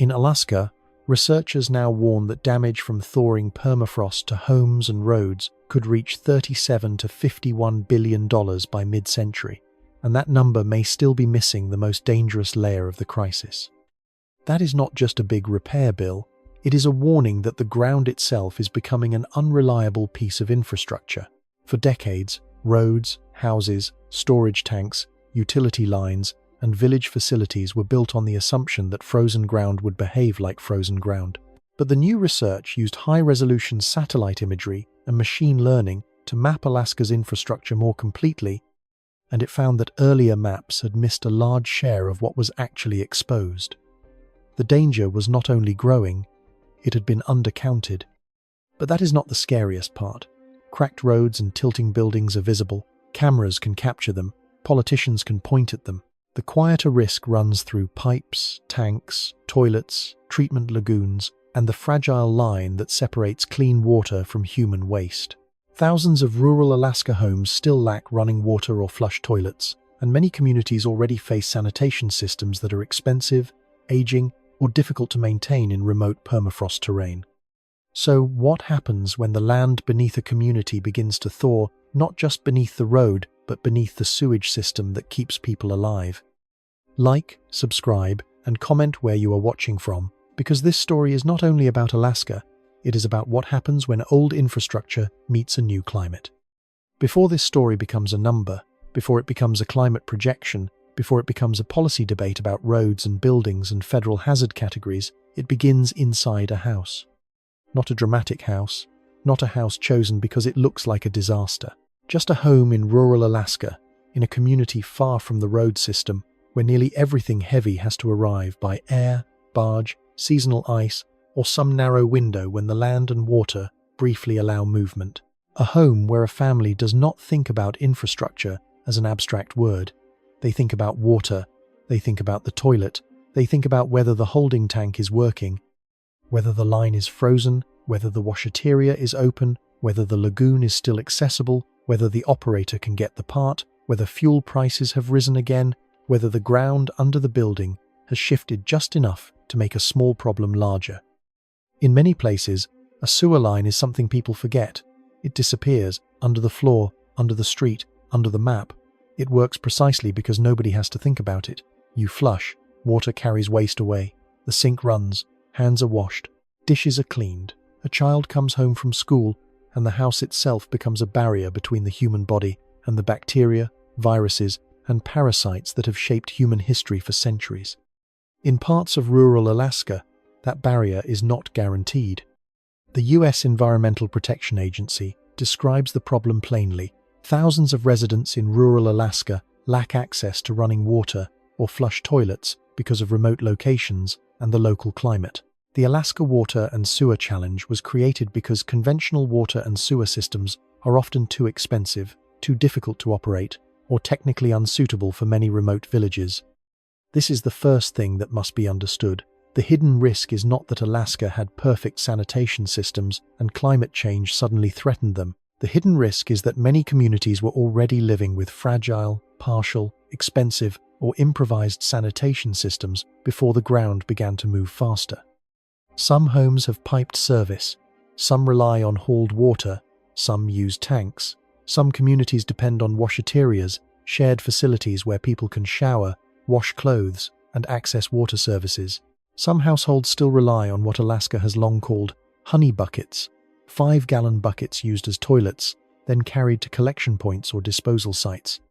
In Alaska, researchers now warn that damage from thawing permafrost to homes and roads could reach $37 to $51 billion by mid-century, and that number may still be missing the most dangerous layer of the crisis. That is not just a big repair bill, it is a warning that the ground itself is becoming an unreliable piece of infrastructure. For decades, roads, houses, storage tanks, utility lines, and village facilities were built on the assumption that frozen ground would behave like frozen ground. But the new research used high-resolution satellite imagery and machine learning to map Alaska's infrastructure more completely, and it found that earlier maps had missed a large share of what was actually exposed. The danger was not only growing, it had been undercounted. But that is not the scariest part. Cracked roads and tilting buildings are visible, cameras can capture them, politicians can point at them. The quieter risk runs through pipes, tanks, toilets, treatment lagoons, and the fragile line that separates clean water from human waste. Thousands of rural Alaska homes still lack running water or flush toilets, and many communities already face sanitation systems that are expensive, aging, or difficult to maintain in remote permafrost terrain. So what happens when the land beneath a community begins to thaw, not just beneath the road, but beneath the sewage system that keeps people alive? Like, subscribe, and comment where you are watching from, because this story is not only about Alaska, it is about what happens when old infrastructure meets a new climate. Before this story becomes a number, before it becomes a climate projection, before it becomes a policy debate about roads and buildings and federal hazard categories, it begins inside a house. Not a dramatic house, not a house chosen because it looks like a disaster. Just a home in rural Alaska, in a community far from the road system, where nearly everything heavy has to arrive by air, barge, seasonal ice, or some narrow window when the land and water briefly allow movement. A home where a family does not think about infrastructure as an abstract word. They think about water, they think about the toilet, they think about whether the holding tank is working, whether the line is frozen, whether the washateria is open, whether the lagoon is still accessible, whether the operator can get the part, whether fuel prices have risen again, whether the ground under the building has shifted just enough to make a small problem larger. In many places, a sewer line is something people forget. It disappears under the floor, under the street, under the map. It works precisely because nobody has to think about it. You flush, water carries waste away, the sink runs, hands are washed, dishes are cleaned, a child comes home from school, and the house itself becomes a barrier between the human body and the bacteria, viruses, and parasites that have shaped human history for centuries. In parts of rural Alaska, that barrier is not guaranteed. The U.S. Environmental Protection Agency describes the problem plainly. Thousands of residents in rural Alaska lack access to running water or flush toilets because of remote locations and the local climate. The Alaska Water and Sewer Challenge was created because conventional water and sewer systems are often too expensive, too difficult to operate, or technically unsuitable for many remote villages. This is the first thing that must be understood. The hidden risk is not that Alaska had perfect sanitation systems and climate change suddenly threatened them. The hidden risk is that many communities were already living with fragile, partial, expensive, or improvised sanitation systems before the ground began to move faster. Some homes have piped service, some rely on hauled water, some use tanks, some communities depend on washaterias, shared facilities where people can shower, wash clothes, and access water services. Some households still rely on what Alaska has long called honey buckets, 5-gallon buckets used as toilets, then carried to collection points or disposal sites.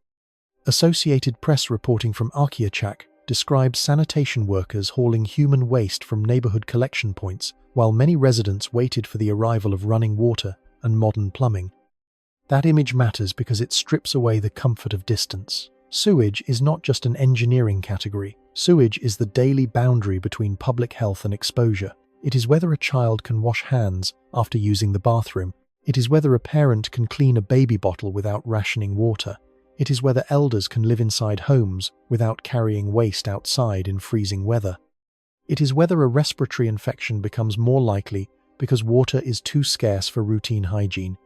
Associated Press reporting from Arkeachak describes sanitation workers hauling human waste from neighborhood collection points while many residents waited for the arrival of running water and modern plumbing. That image matters because it strips away the comfort of distance. Sewage is not just an engineering category. Sewage is the daily boundary between public health and exposure. It is whether a child can wash hands after using the bathroom. It is whether a parent can clean a baby bottle without rationing water. It is whether elders can live inside homes without carrying waste outside in freezing weather. It is whether a respiratory infection becomes more likely because water is too scarce for routine hygiene.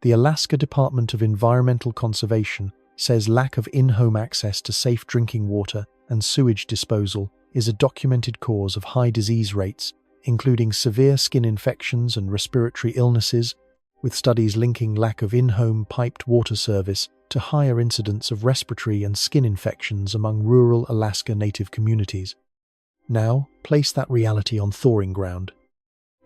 The Alaska Department of Environmental Conservation says lack of in-home access to safe drinking water and sewage disposal is a documented cause of high disease rates, including severe skin infections and respiratory illnesses, with studies linking lack of in-home piped water service to higher incidence of respiratory and skin infections among rural Alaska Native communities. Now, place that reality on thawing ground.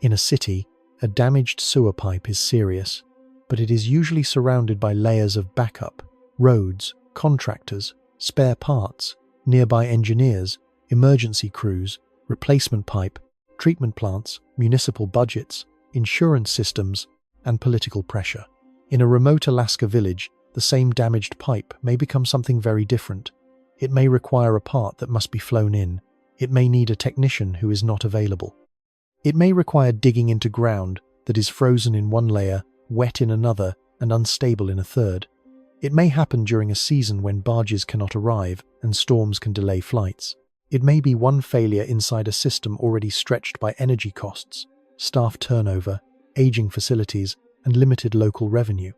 In a city, a damaged sewer pipe is serious, but it is usually surrounded by layers of backup, roads, contractors, spare parts, nearby engineers, emergency crews, replacement pipe, treatment plants, municipal budgets, insurance systems, and political pressure. In a remote Alaska village, the same damaged pipe may become something very different. It may require a part that must be flown in. It may need a technician who is not available. It may require digging into ground that is frozen in one layer, wet in another, and unstable in a third. It may happen during a season when barges cannot arrive and storms can delay flights. It may be one failure inside a system already stretched by energy costs, staff turnover, aging facilities, and limited local revenue.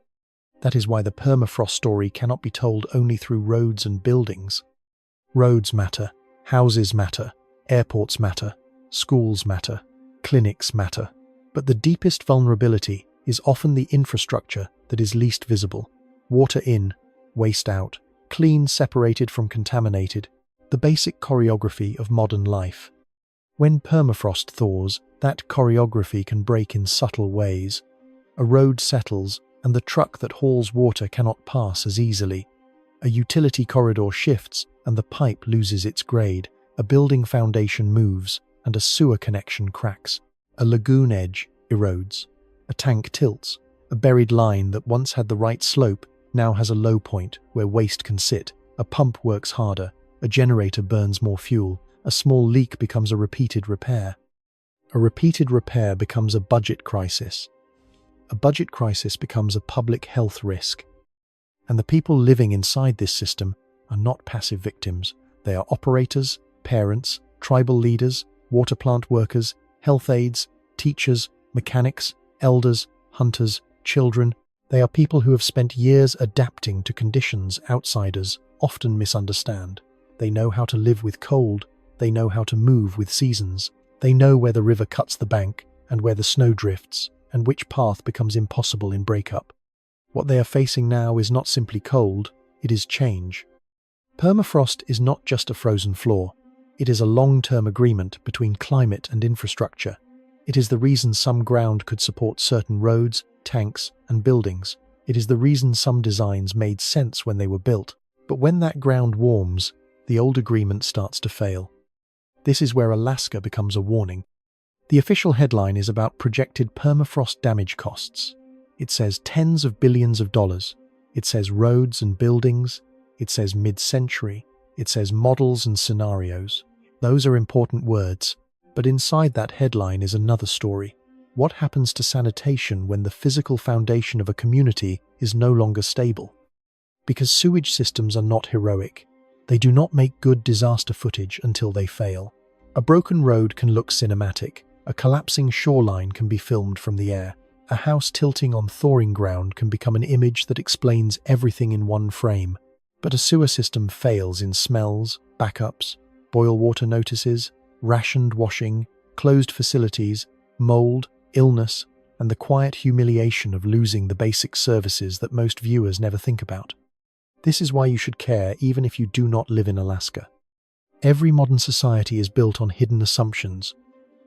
That is why the permafrost story cannot be told only through roads and buildings. Roads matter, houses matter, airports matter, schools matter, clinics matter. But the deepest vulnerability is often the infrastructure that is least visible. Water in, waste out, clean separated from contaminated, the basic choreography of modern life. When permafrost thaws, that choreography can break in subtle ways. A road settles, and the truck that hauls water cannot pass as easily. A utility corridor shifts, and the pipe loses its grade. A building foundation moves, and a sewer connection cracks. A lagoon edge erodes. A tank tilts. A buried line that once had the right slope now has a low point where waste can sit. A pump works harder. A generator burns more fuel. A small leak becomes a repeated repair. A repeated repair becomes a budget crisis. A budget crisis becomes a public health risk. And the people living inside this system are not passive victims. They are operators, parents, tribal leaders, water plant workers, health aides, teachers, mechanics, elders, hunters, children. They are people who have spent years adapting to conditions outsiders often misunderstand. They know how to live with cold. They know how to move with seasons. They know where the river cuts the bank and where the snow drifts, and which path becomes impossible in breakup. What they are facing now is not simply cold, it is change. Permafrost is not just a frozen floor. It is a long-term agreement between climate and infrastructure. It is the reason some ground could support certain roads, tanks, and buildings. It is the reason some designs made sense when they were built. But when that ground warms, the old agreement starts to fail. This is where Alaska becomes a warning. The official headline is about projected permafrost damage costs. It says tens of billions of dollars. It says roads and buildings. It says mid-century. It says models and scenarios. Those are important words, but inside that headline is another story. What happens to sanitation when the physical foundation of a community is no longer stable? Because sewage systems are not heroic. They do not make good disaster footage until they fail. A broken road can look cinematic. A collapsing shoreline can be filmed from the air. A house tilting on thawing ground can become an image that explains everything in one frame. But a sewer system fails in smells, backups, boil water notices, rationed washing, closed facilities, mold, illness, and the quiet humiliation of losing the basic services that most viewers never think about. This is why you should care even if you do not live in Alaska. Every modern society is built on hidden assumptions,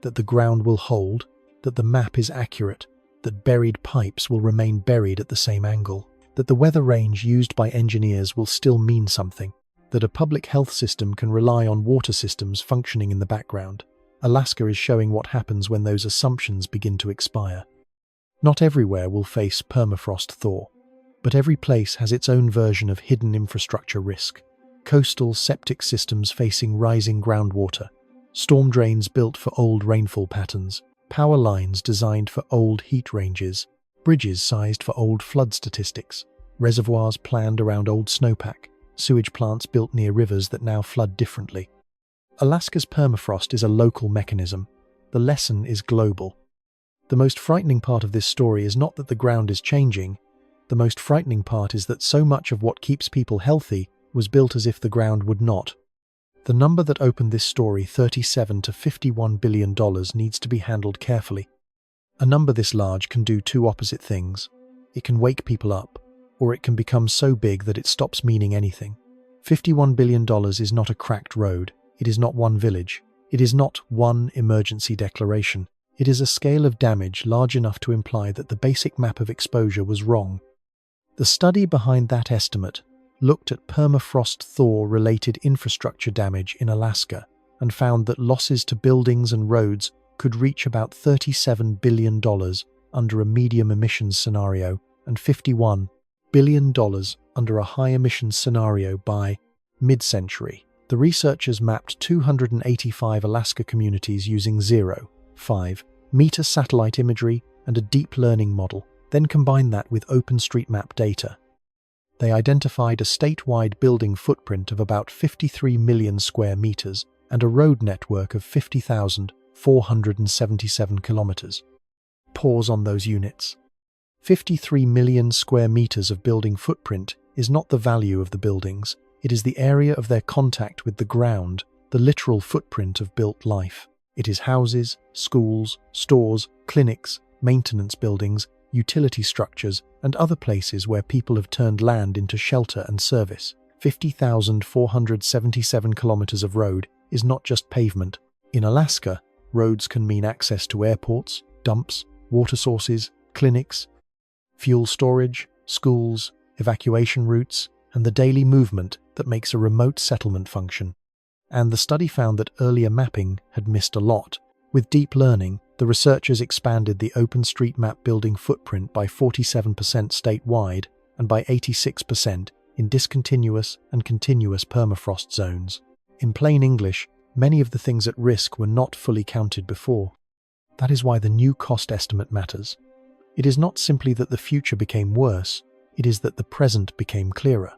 that the ground will hold, that the map is accurate, that buried pipes will remain buried at the same angle, that the weather range used by engineers will still mean something, that a public health system can rely on water systems functioning in the background. Alaska is showing what happens when those assumptions begin to expire. Not everywhere will face permafrost thaw, but every place has its own version of hidden infrastructure risk. Coastal septic systems facing rising groundwater, storm drains built for old rainfall patterns, power lines designed for old heat ranges, bridges sized for old flood statistics, reservoirs planned around old snowpack, sewage plants built near rivers that now flood differently. Alaska's permafrost is a local mechanism. The lesson is global. The most frightening part of this story is not that the ground is changing. The most frightening part is that so much of what keeps people healthy was built as if the ground would not. The number that opened this story, $37 to $51 billion, needs to be handled carefully. A number this large can do two opposite things. It can wake people up, or it can become so big that it stops meaning anything. $51 billion is not a cracked road. It is not one village. It is not one emergency declaration. It is a scale of damage large enough to imply that the basic map of exposure was wrong. The study behind that estimate looked at permafrost thaw-related infrastructure damage in Alaska and found that losses to buildings and roads could reach about $37 billion under a medium emissions scenario and $51 billion under a high emissions scenario by mid-century. The researchers mapped 285 Alaska communities using 0.5-meter satellite imagery and a deep learning model, then combined that with OpenStreetMap data. They identified a statewide building footprint of about 53 million square meters and a road network of 50,477 kilometers. Pause on those units. 53 million square meters of building footprint is not the value of the buildings, it is the area of their contact with the ground, the literal footprint of built life. It is houses, schools, stores, clinics, maintenance buildings, utility structures, and other places where people have turned land into shelter and service. 50,477 kilometers of road is not just pavement. In Alaska, roads can mean access to airports, dumps, water sources, clinics, fuel storage, schools, evacuation routes, and the daily movement that makes a remote settlement function. And the study found that earlier mapping had missed a lot. With deep learning, the researchers expanded the OpenStreetMap building footprint by 47% statewide and by 86% in discontinuous and continuous permafrost zones. In plain English, many of the things at risk were not fully counted before. That is why the new cost estimate matters. It is not simply that the future became worse, it is that the present became clearer.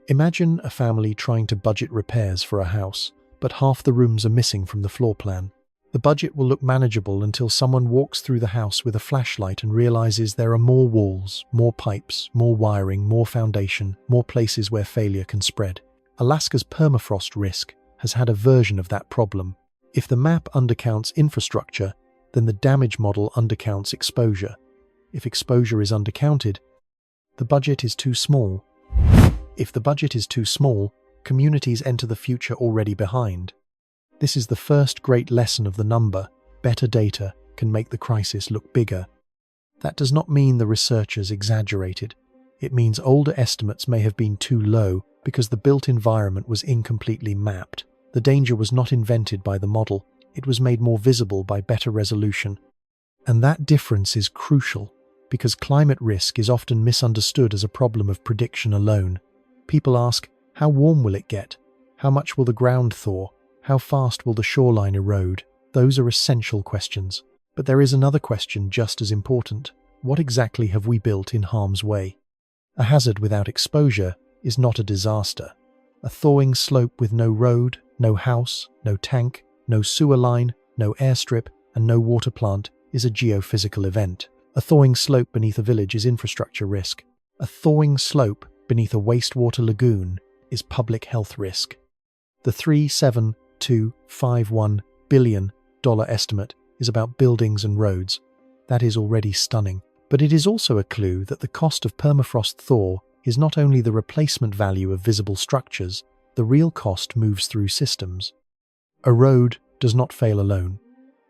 Imagine a family trying to budget repairs for a house, but half the rooms are missing from the floor plan. The budget will look manageable until someone walks through the house with a flashlight and realizes there are more walls, more pipes, more wiring, more foundation, more places where failure can spread. Alaska's permafrost risk has had a version of that problem. If the map undercounts infrastructure, then the damage model undercounts exposure. If exposure is undercounted, the budget is too small. If the budget is too small, communities enter the future already behind. This is the first great lesson of the number. Better data can make the crisis look bigger. That does not mean the researchers exaggerated. It means older estimates may have been too low because the built environment was incompletely mapped. The danger was not invented by the model, it was made more visible by better resolution. And that difference is crucial, because climate risk is often misunderstood as a problem of prediction alone. People ask, how warm will it get? How much will the ground thaw? How fast will the shoreline erode? Those are essential questions. But there is another question just as important. What exactly have we built in harm's way? A hazard without exposure is not a disaster. A thawing slope with no road, no house, no tank, no sewer line, no airstrip, and no water plant is a geophysical event. A thawing slope beneath a village is infrastructure risk. A thawing slope beneath a wastewater lagoon is public health risk. The $37.251 billion estimate is about buildings and roads. That is already stunning. But it is also a clue that the cost of permafrost thaw is not only the replacement value of visible structures, the real cost moves through systems. A road does not fail alone.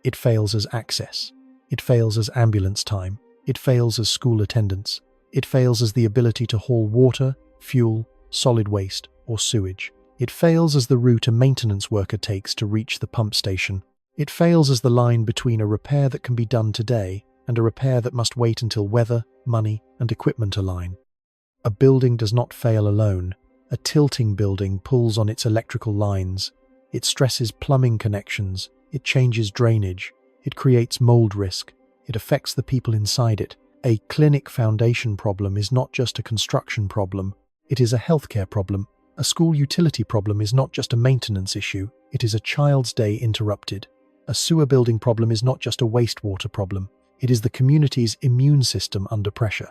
It fails as access. It fails as ambulance time. It fails as school attendance. It fails as the ability to haul water, fuel, solid waste, or sewage. It fails as the route a maintenance worker takes to reach the pump station. It fails as the line between a repair that can be done today and a repair that must wait until weather, money, and equipment align. A building does not fail alone. A tilting building pulls on its electrical lines. It stresses plumbing connections. It changes drainage. It creates mold risk. It affects the people inside it. A clinic foundation problem is not just a construction problem. It is a healthcare problem. A school utility problem is not just a maintenance issue. It is a child's day interrupted. A sewer building problem is not just a wastewater problem. It is the community's immune system under pressure.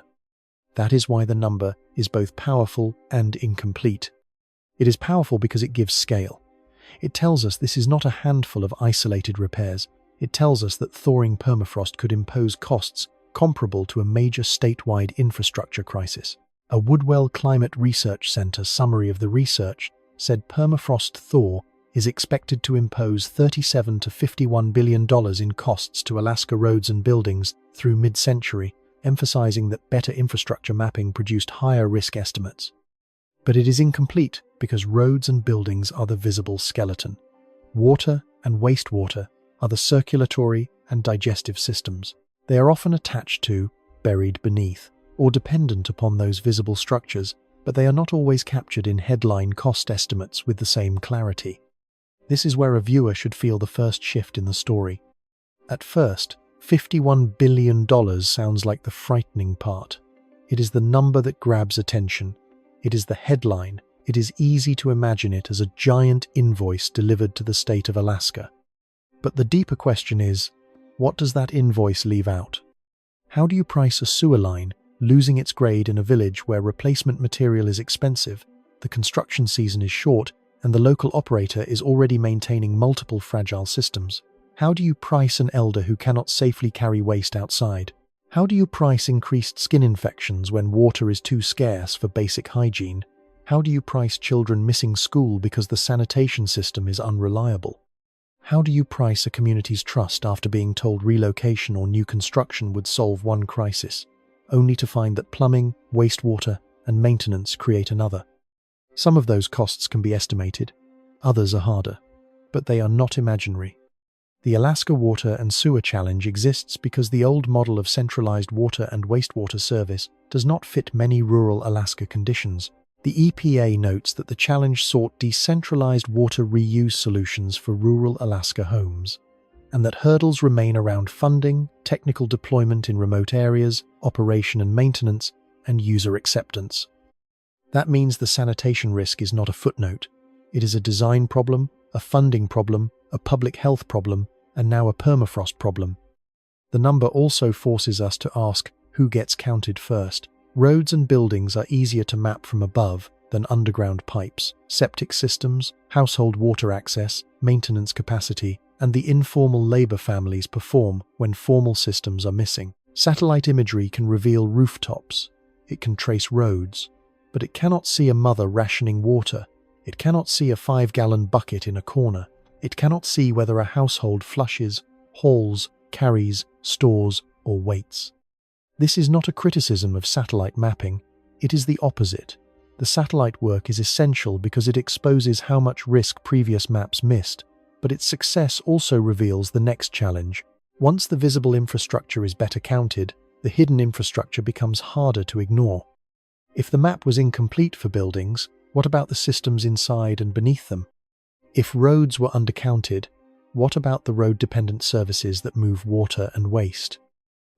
That is why the number is both powerful and incomplete. It is powerful because it gives scale. It tells us this is not a handful of isolated repairs. It tells us that thawing permafrost could impose costs comparable to a major statewide infrastructure crisis. A Woodwell Climate Research Center summary of the research said permafrost thaw is expected to impose $37 to $51 billion in costs to Alaska roads and buildings through mid-century, emphasizing that better infrastructure mapping produced higher risk estimates. But it is incomplete because roads and buildings are the visible skeleton. Water and wastewater are the circulatory and digestive systems. They are often attached to, buried beneath, or dependent upon those visible structures, but they are not always captured in headline cost estimates with the same clarity. This is where a viewer should feel the first shift in the story. At first, $51 billion sounds like the frightening part. It is the number that grabs attention. It is the headline. It is easy to imagine it as a giant invoice delivered to the state of Alaska. But the deeper question is, what does that invoice leave out? How do you price a sewer line losing its grade in a village where replacement material is expensive, the construction season is short, and the local operator is already maintaining multiple fragile systems? How do you price an elder who cannot safely carry waste outside? How do you price increased skin infections when water is too scarce for basic hygiene? How do you price children missing school because the sanitation system is unreliable? How do you price a community's trust after being told relocation or new construction would solve one crisis, only to find that plumbing, wastewater, and maintenance create another? Some of those costs can be estimated, others are harder, but they are not imaginary. The Alaska Water and Sewer Challenge exists because the old model of centralized water and wastewater service does not fit many rural Alaska conditions. The EPA notes that the challenge sought decentralized water reuse solutions for rural Alaska homes, and that hurdles remain around funding, technical deployment in remote areas, operation and maintenance, and user acceptance. That means the sanitation risk is not a footnote. It is a design problem, a funding problem, a public health problem, and now a permafrost problem. The number also forces us to ask who gets counted first. Roads and buildings are easier to map from above than underground pipes, septic systems, household water access, maintenance capacity, and the informal labor families perform when formal systems are missing. Satellite imagery can reveal rooftops. It can trace roads, but it cannot see a mother rationing water. It cannot see a 5-gallon bucket in a corner. It cannot see whether a household flushes, hauls, carries, stores, or waits. This is not a criticism of satellite mapping. It is the opposite. The satellite work is essential because it exposes how much risk previous maps missed, but its success also reveals the next challenge. Once the visible infrastructure is better counted, the hidden infrastructure becomes harder to ignore. If the map was incomplete for buildings, what about the systems inside and beneath them? If roads were undercounted, what about the road-dependent services that move water and waste?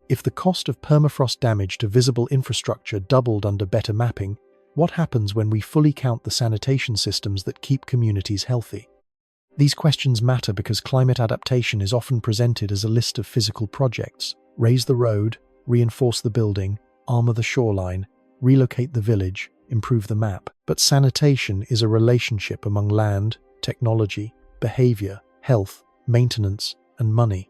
If the cost of permafrost damage to visible infrastructure doubled under better mapping, what happens when we fully count the sanitation systems that keep communities healthy? These questions matter because climate adaptation is often presented as a list of physical projects: raise the road, reinforce the building, armor the shoreline, relocate the village, improve the map. But sanitation is a relationship among land, technology, behavior, health, maintenance, and money.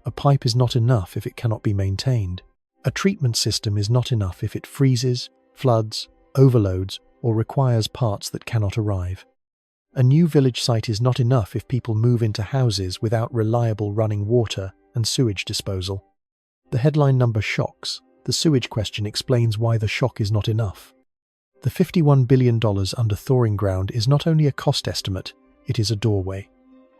A pipe is not enough if it cannot be maintained. A treatment system is not enough if it freezes, floods, overloads, or requires parts that cannot arrive. A new village site is not enough if people move into houses without reliable running water and sewage disposal. The headline number shocks. The sewage question explains why the shock is not enough. The $51 billion under thawing ground is not only a cost estimate, it is a doorway.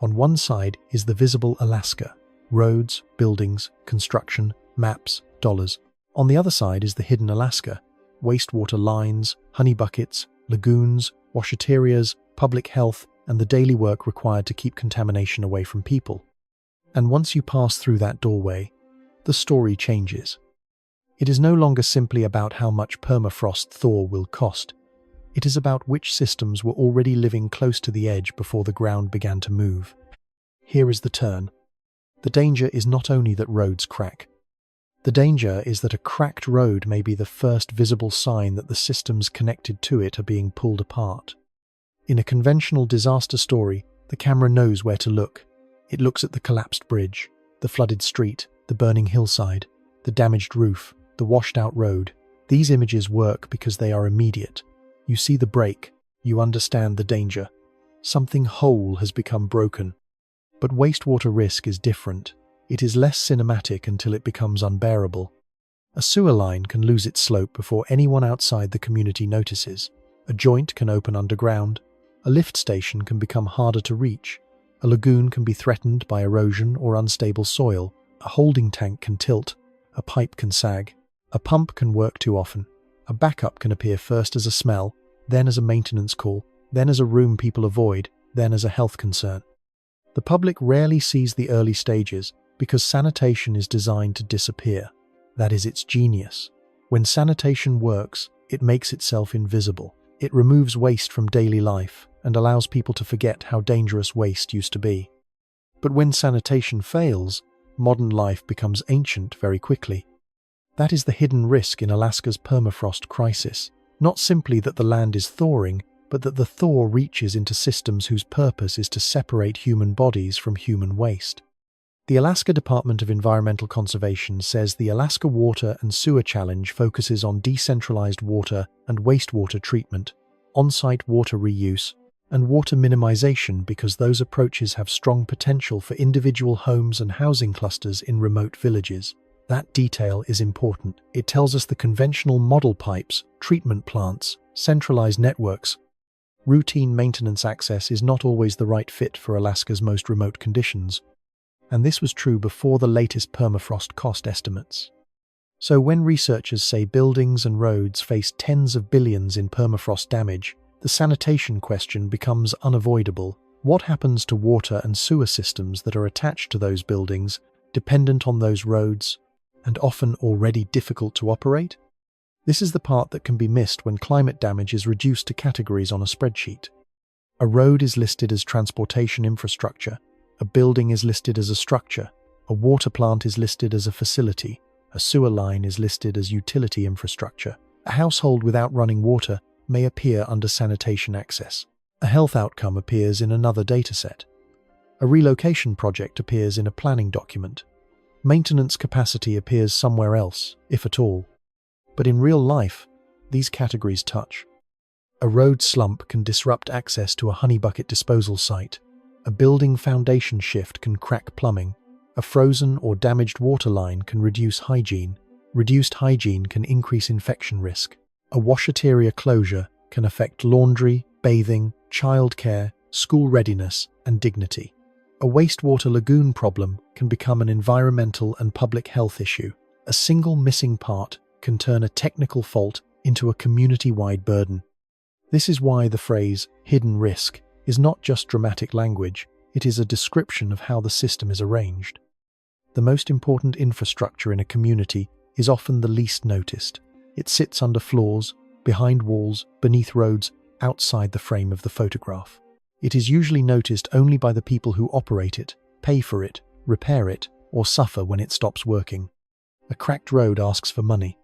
On one side is the visible Alaska: roads, buildings, construction, maps, dollars. On the other side is the hidden Alaska: wastewater lines, honey buckets, lagoons, washaterias, public health, and the daily work required to keep contamination away from people. And once you pass through that doorway, the story changes. It is no longer simply about how much permafrost thaw will cost. It is about which systems were already living close to the edge before the ground began to move. Here is the turn. The danger is not only that roads crack. The danger is that a cracked road may be the first visible sign that the systems connected to it are being pulled apart. In a conventional disaster story, The camera knows where to look. It looks at the collapsed bridge, the flooded street, the burning hillside, the damaged roof, the washed-out road. These images work because they are immediate. You see the break. You understand the danger. Something whole has become broken. But wastewater risk is different. It is less cinematic until it becomes unbearable. A sewer line can lose its slope before anyone outside the community notices. A joint can open underground. A lift station can become harder to reach. A lagoon can be threatened by erosion or unstable soil. A holding tank can tilt. A pipe can sag. A pump can work too often. A backup can appear first as a smell, then as a maintenance call, then as a room people avoid, then as a health concern. The public rarely sees the early stages because sanitation is designed to disappear. That is its genius. When sanitation works, it makes itself invisible. It removes waste from daily life and allows people to forget how dangerous waste used to be. But when sanitation fails, modern life becomes ancient very quickly. That is the hidden risk in Alaska's permafrost crisis. Not simply that the land is thawing, but that the thaw reaches into systems whose purpose is to separate human bodies from human waste. The Alaska Department of Environmental Conservation says the Alaska Water and Sewer Challenge focuses on decentralized water and wastewater treatment, on-site water reuse, and water minimization because those approaches have strong potential for individual homes and housing clusters in remote villages. That detail is important. It tells us the conventional model pipes, treatment plants, centralized networks, routine maintenance access is not always the right fit for Alaska's most remote conditions. And this was true before the latest permafrost cost estimates. So when researchers say buildings and roads face tens of billions in permafrost damage, the sanitation question becomes unavoidable. What happens to water and sewer systems that are attached to those buildings, dependent on those roads, and often already difficult to operate? This is the part that can be missed when climate damage is reduced to categories on a spreadsheet. A road is listed as transportation infrastructure, a building is listed as a structure, a water plant is listed as a facility, a sewer line is listed as utility infrastructure. A household without running water may appear under sanitation access. A health outcome appears in another dataset. A relocation project appears in a planning document. Maintenance capacity appears somewhere else, if at all. But in real life, these categories touch. A road slump can disrupt access to a honey bucket disposal site. A building foundation shift can crack plumbing. A frozen or damaged water line can reduce hygiene. Reduced hygiene can increase infection risk. A washateria closure can affect laundry, bathing, childcare, school readiness, and dignity. A wastewater lagoon problem can become an environmental and public health issue. A single missing part can turn a technical fault into a community-wide burden. This is why the phrase hidden risk is not just dramatic language, it is a description of how the system is arranged. The most important infrastructure in a community is often the least noticed. It sits under floors, behind walls, beneath roads, outside the frame of the photograph. It is usually noticed only by the people who operate it, pay for it, repair it, or suffer when it stops working. A cracked road asks for money.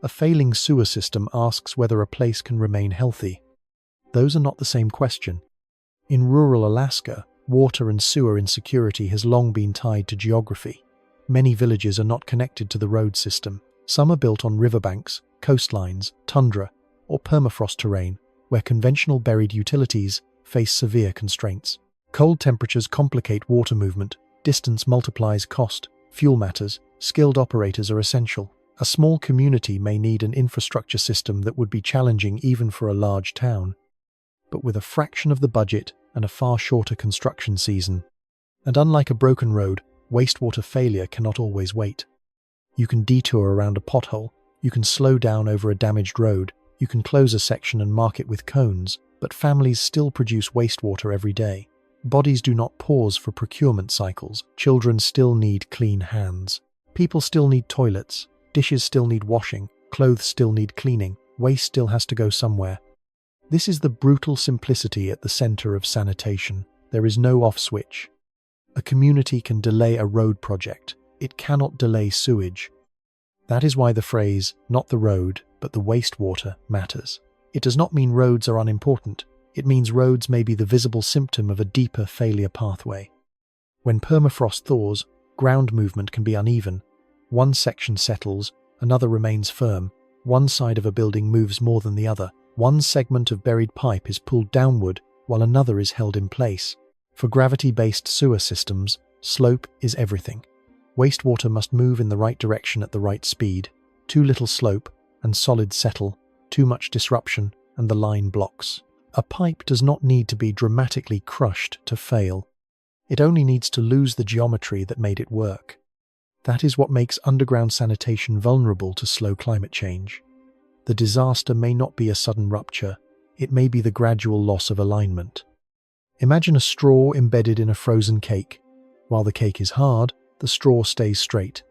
A failing sewer system asks whether a place can remain healthy. Those are not the same question. In rural Alaska, water and sewer insecurity has long been tied to geography. Many villages are not connected to the road system. Some are built on riverbanks, coastlines, tundra, or permafrost terrain, where conventional buried utilities face severe constraints. Cold temperatures complicate water movement, distance multiplies cost, fuel matters, skilled operators are essential. A small community may need an infrastructure system that would be challenging even for a large town, but with a fraction of the budget and a far shorter construction season. And unlike a broken road, wastewater failure cannot always wait. You can detour around a pothole, you can slow down over a damaged road, you can close a section and mark it with cones, but families still produce wastewater every day. Bodies do not pause for procurement cycles, children still need clean hands. People still need toilets, dishes still need washing, clothes still need cleaning, waste still has to go somewhere. This is the brutal simplicity at the center of sanitation. There is no off switch. A community can delay a road project. It cannot delay sewage. That is why the phrase, not the road, but the wastewater, matters. It does not mean roads are unimportant. It means roads may be the visible symptom of a deeper failure pathway. When permafrost thaws, ground movement can be uneven. One section settles, another remains firm. One side of a building moves more than the other. One segment of buried pipe is pulled downward, while another is held in place. For gravity-based sewer systems, slope is everything. Wastewater must move in the right direction at the right speed. Too little slope, and solids settle. Too much disruption, and the line blocks. A pipe does not need to be dramatically crushed to fail. It only needs to lose the geometry that made it work. That is what makes underground sanitation vulnerable to slow climate change. The disaster may not be a sudden rupture, it may be the gradual loss of alignment. Imagine a straw embedded in a frozen cake. While the cake is hard, the straw stays straight.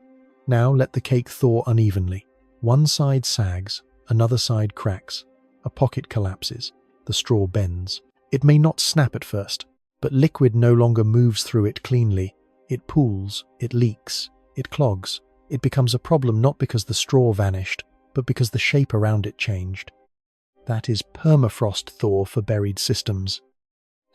Now let the cake thaw unevenly. One side sags, another side cracks. A pocket collapses. The straw bends. It may not snap at first, but liquid no longer moves through it cleanly. It pools, it leaks, it clogs. It becomes a problem not because the straw vanished, but because the shape around it changed. That is permafrost thaw for buried systems.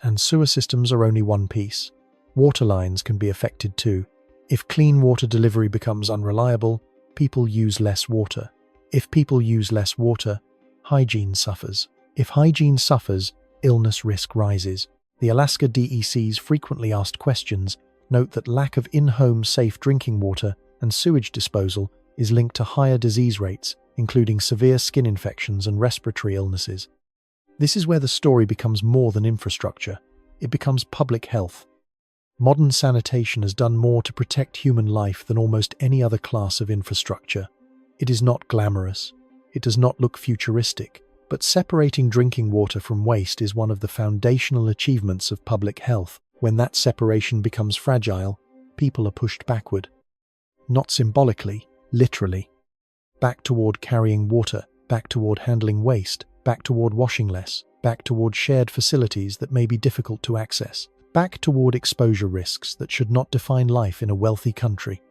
And sewer systems are only one piece. Water lines can be affected too. If clean water delivery becomes unreliable, people use less water. If people use less water, hygiene suffers. If hygiene suffers, illness risk rises. The Alaska DEC's frequently asked questions note that lack of in-home safe drinking water and sewage disposal is linked to higher disease rates, including severe skin infections and respiratory illnesses. This is where the story becomes more than infrastructure. It becomes public health. Modern sanitation has done more to protect human life than almost any other class of infrastructure. It is not glamorous. It does not look futuristic. But separating drinking water from waste is one of the foundational achievements of public health. When that separation becomes fragile, people are pushed backward. Not symbolically, literally. Back toward carrying water, back toward handling waste, back toward washing less, back toward shared facilities that may be difficult to access, back toward exposure risks that should not define life in a wealthy country.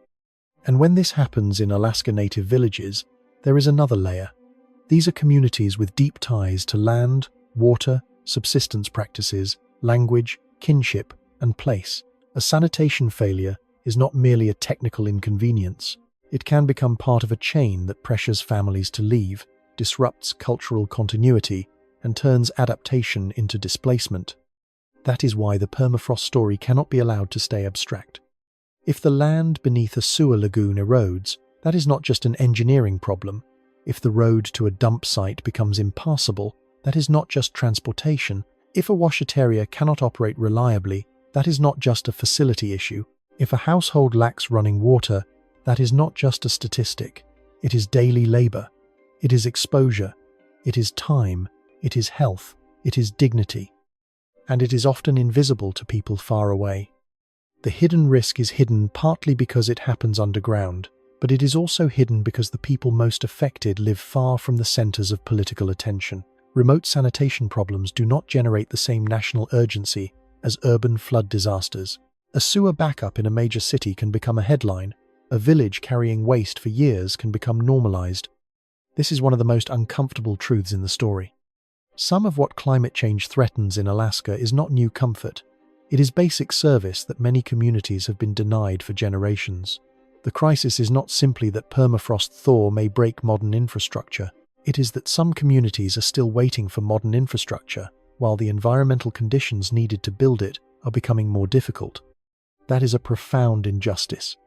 And when this happens in Alaska Native villages, there is another layer. These are communities with deep ties to land, water, subsistence practices, language, kinship, and place. A sanitation failure is not merely a technical inconvenience. It can become part of a chain that pressures families to leave, disrupts cultural continuity, and turns adaptation into displacement. That is why the permafrost story cannot be allowed to stay abstract. If the land beneath a sewer lagoon erodes, that is not just an engineering problem. If the road to a dump site becomes impassable, that is not just transportation. If a washateria cannot operate reliably, that is not just a facility issue. If a household lacks running water, that is not just a statistic. It is daily labor. It is exposure. It is time. It is health. It is dignity. And it is often invisible to people far away. The hidden risk is hidden partly because it happens underground, but it is also hidden because the people most affected live far from the centers of political attention. Remote sanitation problems do not generate the same national urgency as urban flood disasters. A sewer backup in a major city can become a headline. A village carrying waste for years can become normalized. This is one of the most uncomfortable truths in the story. Some of what climate change threatens in Alaska is not new comfort. It is basic service that many communities have been denied for generations. The crisis is not simply that permafrost thaw may break modern infrastructure. It is that some communities are still waiting for modern infrastructure, while the environmental conditions needed to build it are becoming more difficult. That is a profound injustice.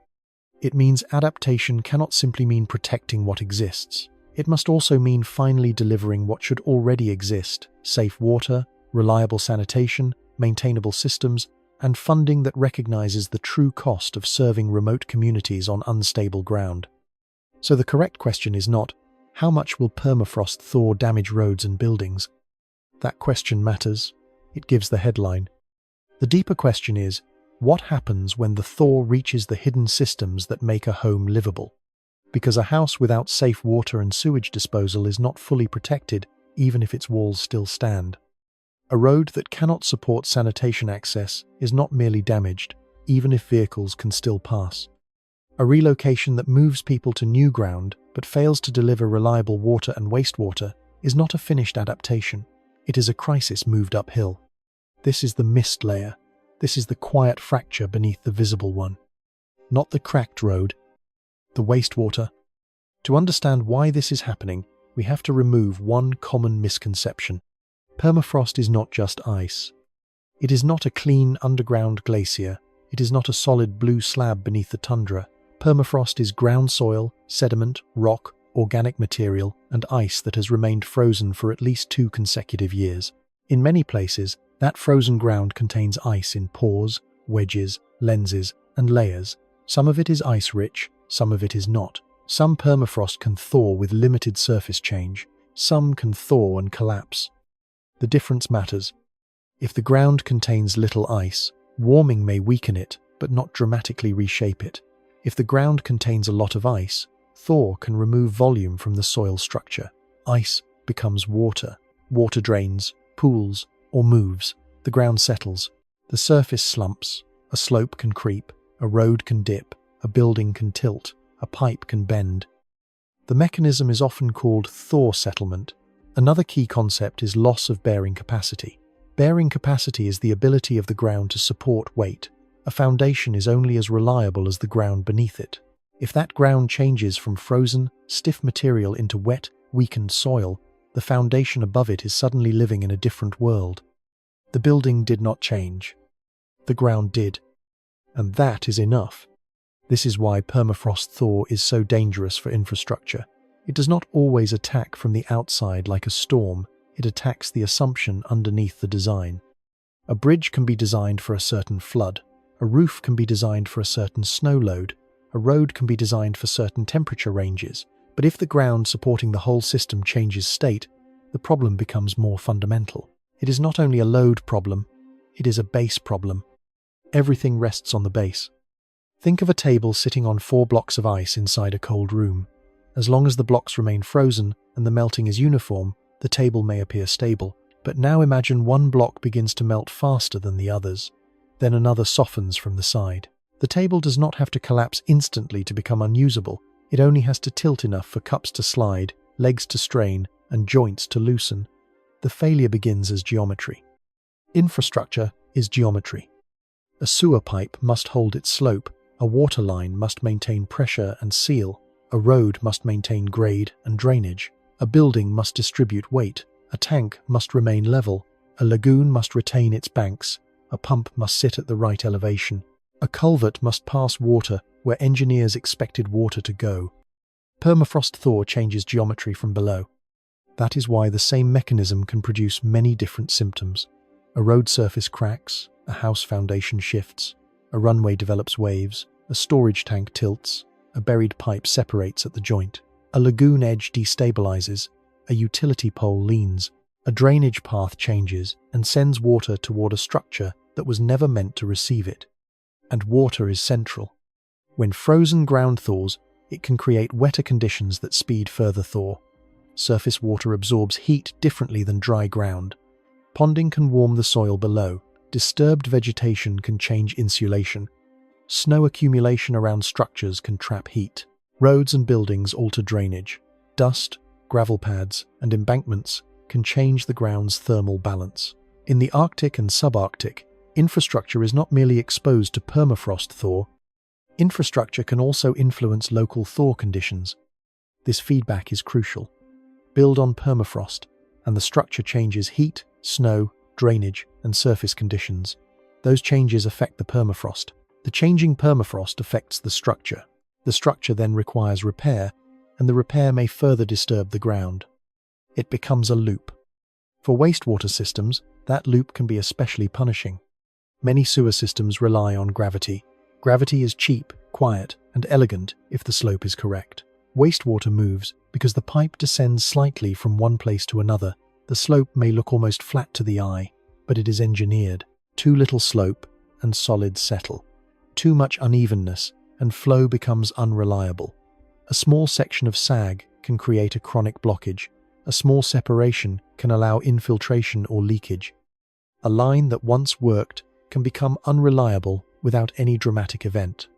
It means adaptation cannot simply mean protecting what exists. It must also mean finally delivering what should already exist: safe water, reliable sanitation, maintainable systems, and funding that recognizes the true cost of serving remote communities on unstable ground. So the correct question is not, how much will permafrost thaw damage roads and buildings? That question matters. It gives the headline. The deeper question is, what happens when the thaw reaches the hidden systems that make a home livable? Because a house without safe water and sewage disposal is not fully protected, even if its walls still stand. A road that cannot support sanitation access is not merely damaged, even if vehicles can still pass. A relocation that moves people to new ground but fails to deliver reliable water and wastewater is not a finished adaptation. It is a crisis moved uphill. This is the mist layer. This is the quiet fracture beneath the visible one. Not the cracked road, the wastewater. To understand why this is happening, we have to remove one common misconception. Permafrost is not just ice. It is not a clean underground glacier. It is not a solid blue slab beneath the tundra. Permafrost is ground soil, sediment, rock, organic material, and ice that has remained frozen for at least 2 consecutive years. In many places, that frozen ground contains ice in pores, wedges, lenses, and layers. Some of it is ice-rich, some of it is not. Some permafrost can thaw with limited surface change. Some can thaw and collapse. The difference matters. If the ground contains little ice, warming may weaken it, but not dramatically reshape it. If the ground contains a lot of ice, thaw can remove volume from the soil structure. Ice becomes water. Water drains, pools, or moves. The ground settles. The surface slumps. A slope can creep. A road can dip. A building can tilt. A pipe can bend. The mechanism is often called thaw settlement. Another key concept is loss of bearing capacity. Bearing capacity is the ability of the ground to support weight. A foundation is only as reliable as the ground beneath it. If that ground changes from frozen, stiff material into wet, weakened soil, the foundation above it is suddenly living in a different world. The building did not change. The ground did. And that is enough. This is why permafrost thaw is so dangerous for infrastructure. It does not always attack from the outside like a storm. It attacks the assumption underneath the design. A bridge can be designed for a certain flood. A roof can be designed for a certain snow load. A road can be designed for certain temperature ranges. But if the ground supporting the whole system changes state, the problem becomes more fundamental. It is not only a load problem, it is a base problem. Everything rests on the base. Think of a table sitting on 4 blocks of ice inside a cold room. As long as the blocks remain frozen and the melting is uniform, the table may appear stable. But now imagine one block begins to melt faster than the others. Then another softens from the side. The table does not have to collapse instantly to become unusable. It only has to tilt enough for cups to slide, legs to strain, and joints to loosen. The failure begins as geometry. Infrastructure is geometry. A sewer pipe must hold its slope. A water line must maintain pressure and seal. A road must maintain grade and drainage. A building must distribute weight. A tank must remain level. A lagoon must retain its banks. A pump must sit at the right elevation. A culvert must pass water where engineers expected water to go. Permafrost thaw changes geometry from below. That is why the same mechanism can produce many different symptoms. A road surface cracks, a house foundation shifts, a runway develops waves, a storage tank tilts, a buried pipe separates at the joint, a lagoon edge destabilizes, a utility pole leans, a drainage path changes and sends water toward a structure that was never meant to receive it. And water is central. When frozen ground thaws, it can create wetter conditions that speed further thaw. Surface water absorbs heat differently than dry ground. Ponding can warm the soil below. Disturbed vegetation can change insulation. Snow accumulation around structures can trap heat. Roads and buildings alter drainage. Dust, gravel pads, and embankments can change the ground's thermal balance. In the Arctic and subarctic, infrastructure is not merely exposed to permafrost thaw. Infrastructure can also influence local thaw conditions. This feedback is crucial. Build on permafrost, and the structure changes heat, snow, drainage, and surface conditions. Those changes affect the permafrost. The changing permafrost affects the structure. The structure then requires repair, and the repair may further disturb the ground. It becomes a loop. For wastewater systems, that loop can be especially punishing. Many sewer systems rely on gravity. Gravity is cheap, quiet, and elegant if the slope is correct. Wastewater moves because the pipe descends slightly from one place to another. The slope may look almost flat to the eye, but it is engineered. Too little slope, and solids settle. Too much unevenness, and flow becomes unreliable. A small section of sag can create a chronic blockage. A small separation can allow infiltration or leakage. A line that once worked can become unreliable without any dramatic event.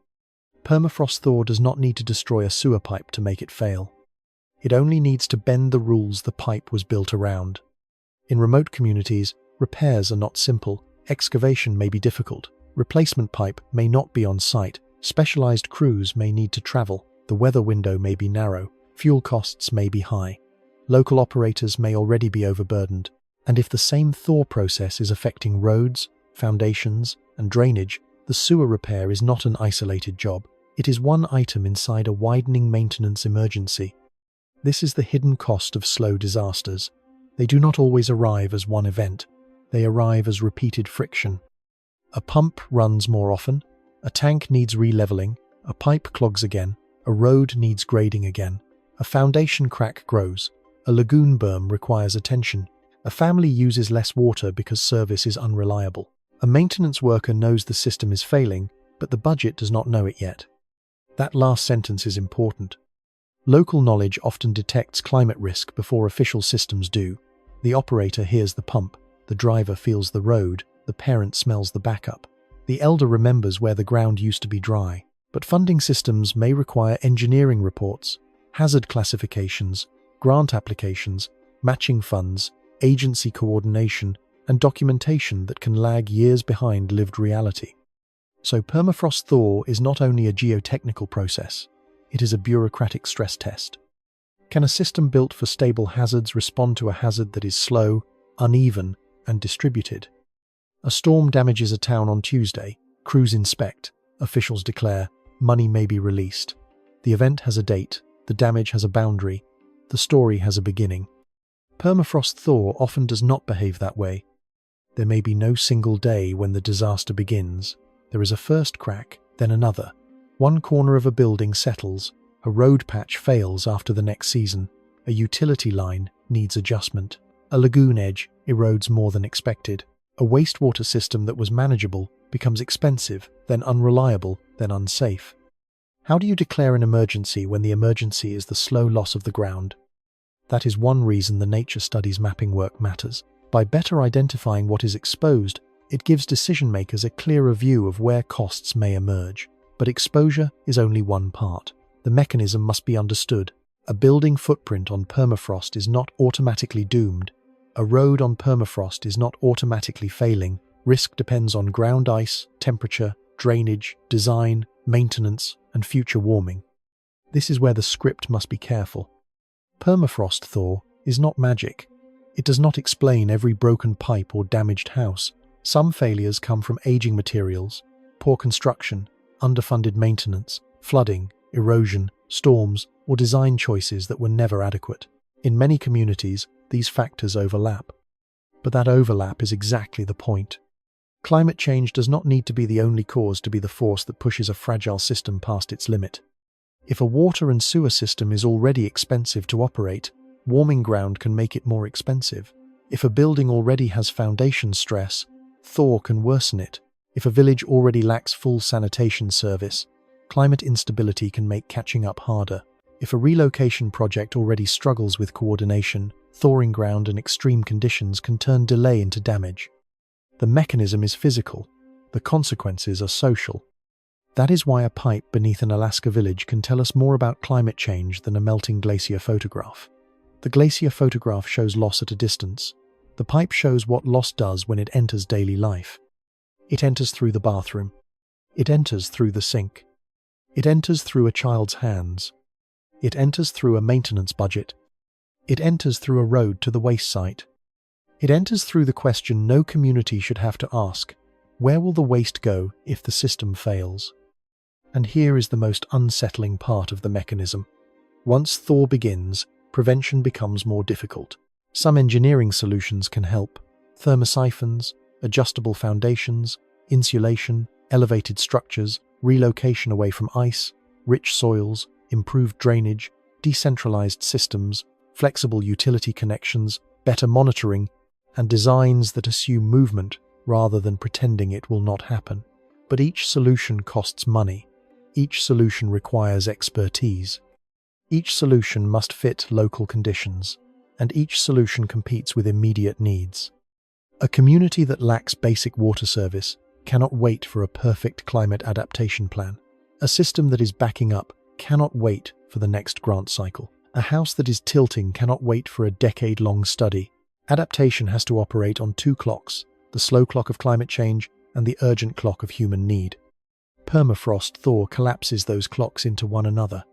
Permafrost thaw does not need to destroy a sewer pipe to make it fail. It only needs to bend the rules the pipe was built around. In remote communities, repairs are not simple, excavation may be difficult, replacement pipe may not be on site, specialized crews may need to travel, the weather window may be narrow, fuel costs may be high. Local operators may already be overburdened, and if the same thaw process is affecting roads, foundations, and drainage, the sewer repair is not an isolated job. It is one item inside a widening maintenance emergency. This is the hidden cost of slow disasters. They do not always arrive as one event. They arrive as repeated friction. A pump runs more often, a tank needs re-leveling, a pipe clogs again, a road needs grading again, a foundation crack grows, a lagoon berm requires attention, a family uses less water because service is unreliable. A maintenance worker knows the system is failing, but the budget does not know it yet. That last sentence is important. Local knowledge often detects climate risk before official systems do. The operator hears the pump, the driver feels the road, the parent smells the backup. The elder remembers where the ground used to be dry. But funding systems may require engineering reports, hazard classifications, grant applications, matching funds, agency coordination, and documentation that can lag years behind lived reality. So permafrost thaw is not only a geotechnical process, it is a bureaucratic stress test. Can a system built for stable hazards respond to a hazard that is slow, uneven, and distributed? A storm damages a town on Tuesday, crews inspect, officials declare, money may be released. The event has a date, the damage has a boundary, the story has a beginning. Permafrost thaw often does not behave that way. There may be no single day when the disaster begins. There is a first crack, then another. One corner of a building settles, a road patch fails after the next season, a utility line needs adjustment, a lagoon edge erodes more than expected, a wastewater system that was manageable becomes expensive, then unreliable, then unsafe. How do you declare an emergency when the emergency is the slow loss of the ground? That is one reason the nature studies mapping work matters. By better identifying what is exposed, it gives decision-makers a clearer view of where costs may emerge. But exposure is only one part. The mechanism must be understood. A building footprint on permafrost is not automatically doomed. A road on permafrost is not automatically failing. Risk depends on ground ice, temperature, drainage, design, maintenance, and future warming. This is where the script must be careful. Permafrost thaw is not magic. It does not explain every broken pipe or damaged house. Some failures come from aging materials, poor construction, underfunded maintenance, flooding, erosion, storms, or design choices that were never adequate. In many communities, these factors overlap. But that overlap is exactly the point. Climate change does not need to be the only cause to be the force that pushes a fragile system past its limit. If a water and sewer system is already expensive to operate, warming ground can make it more expensive. If a building already has foundation stress, thaw can worsen it. If a village already lacks full sanitation service, climate instability can make catching up harder. If a relocation project already struggles with coordination, thawing ground and extreme conditions can turn delay into damage. The mechanism is physical. The consequences are social. That is why a pipe beneath an Alaska village can tell us more about climate change than a melting glacier photograph. The glacier photograph shows loss at a distance. The pipe shows what loss does when it enters daily life. It enters through the bathroom. It enters through the sink. It enters through a child's hands. It enters through a maintenance budget. It enters through a road to the waste site. It enters through the question no community should have to ask: where will the waste go if the system fails? And here is the most unsettling part of the mechanism. Once thaw begins, prevention becomes more difficult. Some engineering solutions can help: thermosiphons, adjustable foundations, insulation, elevated structures, relocation away from ice, rich soils, improved drainage, decentralized systems, flexible utility connections, better monitoring, and designs that assume movement rather than pretending it will not happen. But each solution costs money. Each solution requires expertise. Each solution must fit local conditions, and each solution competes with immediate needs. A community that lacks basic water service cannot wait for a perfect climate adaptation plan. A system that is backing up cannot wait for the next grant cycle. A house that is tilting cannot wait for a decade-long study. Adaptation has to operate on two clocks, the slow clock of climate change and the urgent clock of human need. Permafrost thaw collapses those clocks into one another.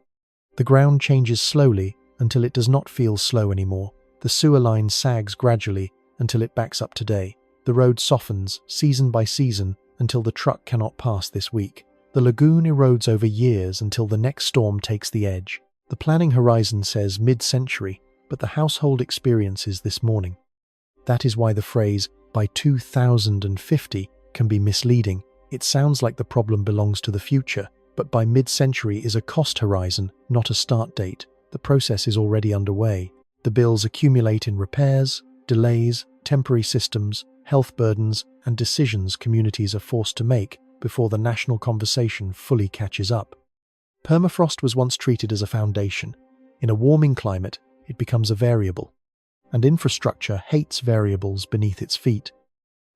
The ground changes slowly until it does not feel slow anymore. The sewer line sags gradually until it backs up today. The road softens, season by season, until the truck cannot pass this week. The lagoon erodes over years until the next storm takes the edge. The planning horizon says mid-century, but the household experience is this morning. That is why the phrase, by 2050, can be misleading. It sounds like the problem belongs to the future, but by mid-century is a cost horizon, not a start date. The process is already underway. The bills accumulate in repairs, delays, temporary systems, health burdens, and decisions communities are forced to make before the national conversation fully catches up. Permafrost was once treated as a foundation. In a warming climate, it becomes a variable, and infrastructure hates variables beneath its feet.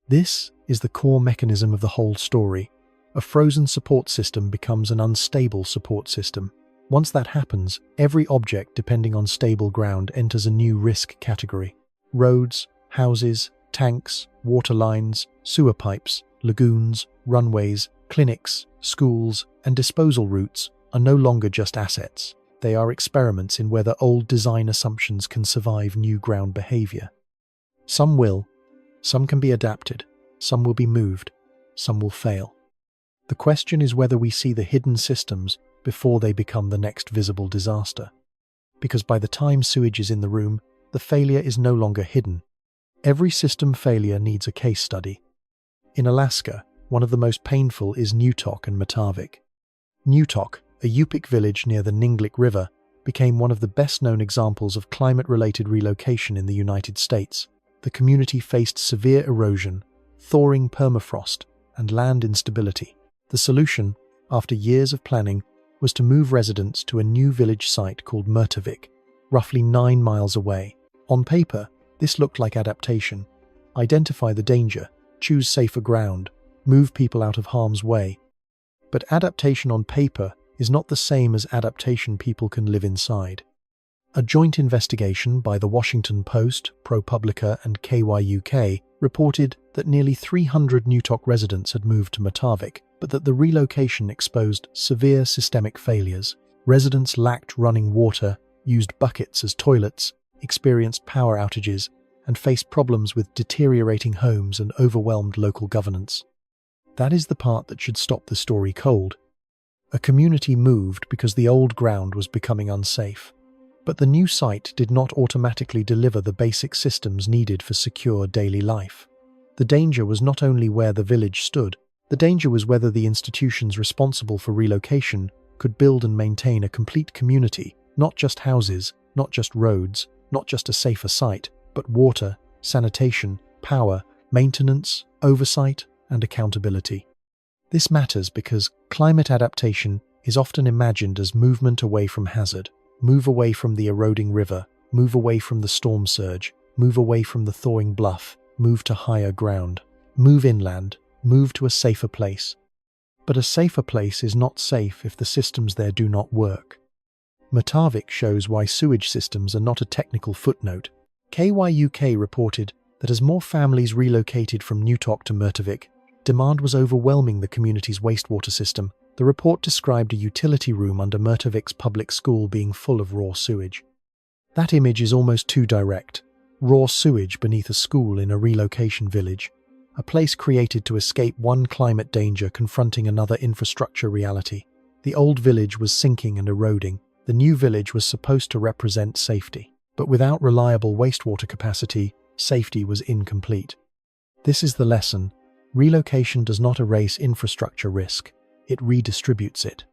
This is the core mechanism of the whole story. A frozen support system becomes an unstable support system. Once that happens, every object depending on stable ground enters a new risk category. Roads, houses, tanks, water lines, sewer pipes, lagoons, runways, clinics, schools, and disposal routes are no longer just assets. They are experiments in whether old design assumptions can survive new ground behavior. Some will, some can be adapted, some will be moved, some will fail. The question is whether we see the hidden systems before they become the next visible disaster. Because by the time sewage is in the room, the failure is no longer hidden. Every system failure needs a case study. In Alaska, one of the most painful is Newtok and Mertarvik. Newtok, a Yupik village near the Ninglik River, became one of the best-known examples of climate-related relocation in the United States. The community faced severe erosion, thawing permafrost, and land instability. The solution, after years of planning, was to move residents to a new village site called Mertarvik, roughly 9 miles away. On paper, this looked like adaptation. Identify the danger, choose safer ground, move people out of harm's way. But adaptation on paper is not the same as adaptation people can live inside. A joint investigation by The Washington Post, ProPublica, and KYUK reported that nearly 300 Newtok residents had moved to Mertarvik, but that the relocation exposed severe systemic failures. Residents lacked running water, used buckets as toilets, experienced power outages, and faced problems with deteriorating homes and overwhelmed local governance. That is the part that should stop the story cold. A community moved because the old ground was becoming unsafe. But the new site did not automatically deliver the basic systems needed for secure daily life. The danger was not only where the village stood, the danger was whether the institutions responsible for relocation could build and maintain a complete community, not just houses, not just roads, not just a safer site, but water, sanitation, power, maintenance, oversight, and accountability. This matters because climate adaptation is often imagined as movement away from hazard. Move away from the eroding river, move away from the storm surge, move away from the thawing bluff, move to higher ground, move inland, move to a safer place. But a safer place is not safe if the systems there do not work. Mertarvik shows why sewage systems are not a technical footnote. KYUK reported that as more families relocated from Newtok to Mertarvik, demand was overwhelming the community's wastewater system. The report described a utility room under Mertarvik's public school being full of raw sewage. That image is almost too direct. Raw sewage beneath a school in a relocation village, a place created to escape one climate danger confronting another infrastructure reality. The old village was sinking and eroding. The new village was supposed to represent safety. But without reliable wastewater capacity, safety was incomplete. This is the lesson. Relocation does not erase infrastructure risk. It redistributes it.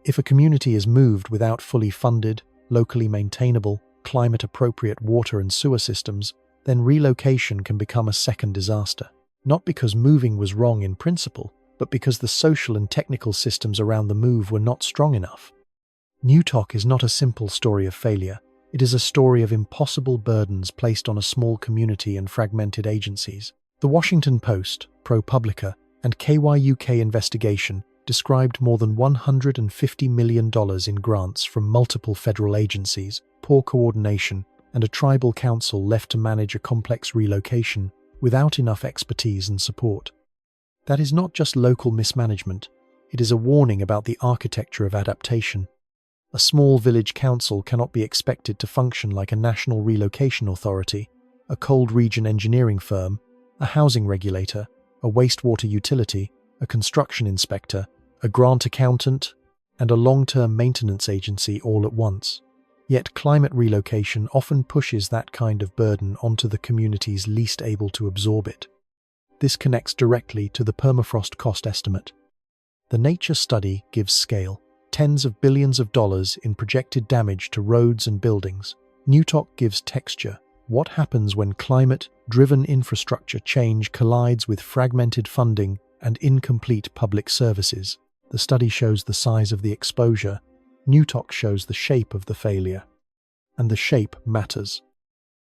If a community is moved without fully funded, locally maintainable, climate-appropriate water and sewer systems, then relocation can become a second disaster. Not because moving was wrong in principle, but because the social and technical systems around the move were not strong enough. Newtok is not a simple story of failure. It is a story of impossible burdens placed on a small community and fragmented agencies. The Washington Post, ProPublica, and KYUK investigation described more than $150 million in grants from multiple federal agencies, poor coordination, and a tribal council left to manage a complex relocation without enough expertise and support. That is not just local mismanagement, it is a warning about the architecture of adaptation. A small village council cannot be expected to function like a national relocation authority, a cold region engineering firm, a housing regulator, a wastewater utility, a construction inspector, a grant accountant, and a long-term maintenance agency all at once. Yet climate relocation often pushes that kind of burden onto the communities least able to absorb it. This connects directly to the permafrost cost estimate. The nature study gives scale, tens of billions of dollars in projected damage to roads and buildings. Newtok gives texture. What happens when climate-driven infrastructure change collides with fragmented funding and incomplete public services? The study shows the size of the exposure. Newtok shows the shape of the failure. And the shape matters.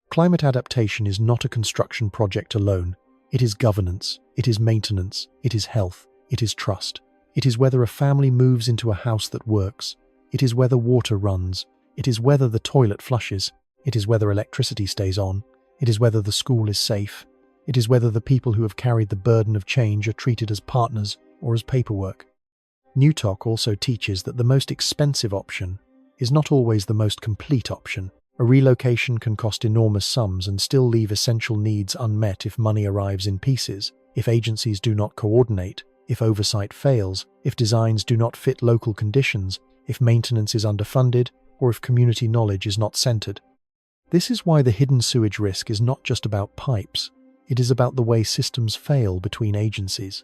Climate adaptation is not a construction project alone. It is governance, it is maintenance, it is health, it is trust. It is whether a family moves into a house that works. It is whether water runs. It is whether the toilet flushes. It is whether electricity stays on. It is whether the school is safe. It is whether the people who have carried the burden of change are treated as partners or as paperwork. Newtok also teaches that the most expensive option is not always the most complete option. A relocation can cost enormous sums and still leave essential needs unmet if money arrives in pieces, if agencies do not coordinate, if oversight fails, if designs do not fit local conditions, if maintenance is underfunded, or if community knowledge is not centered. This is why the hidden sewage risk is not just about pipes, it is about the way systems fail between agencies.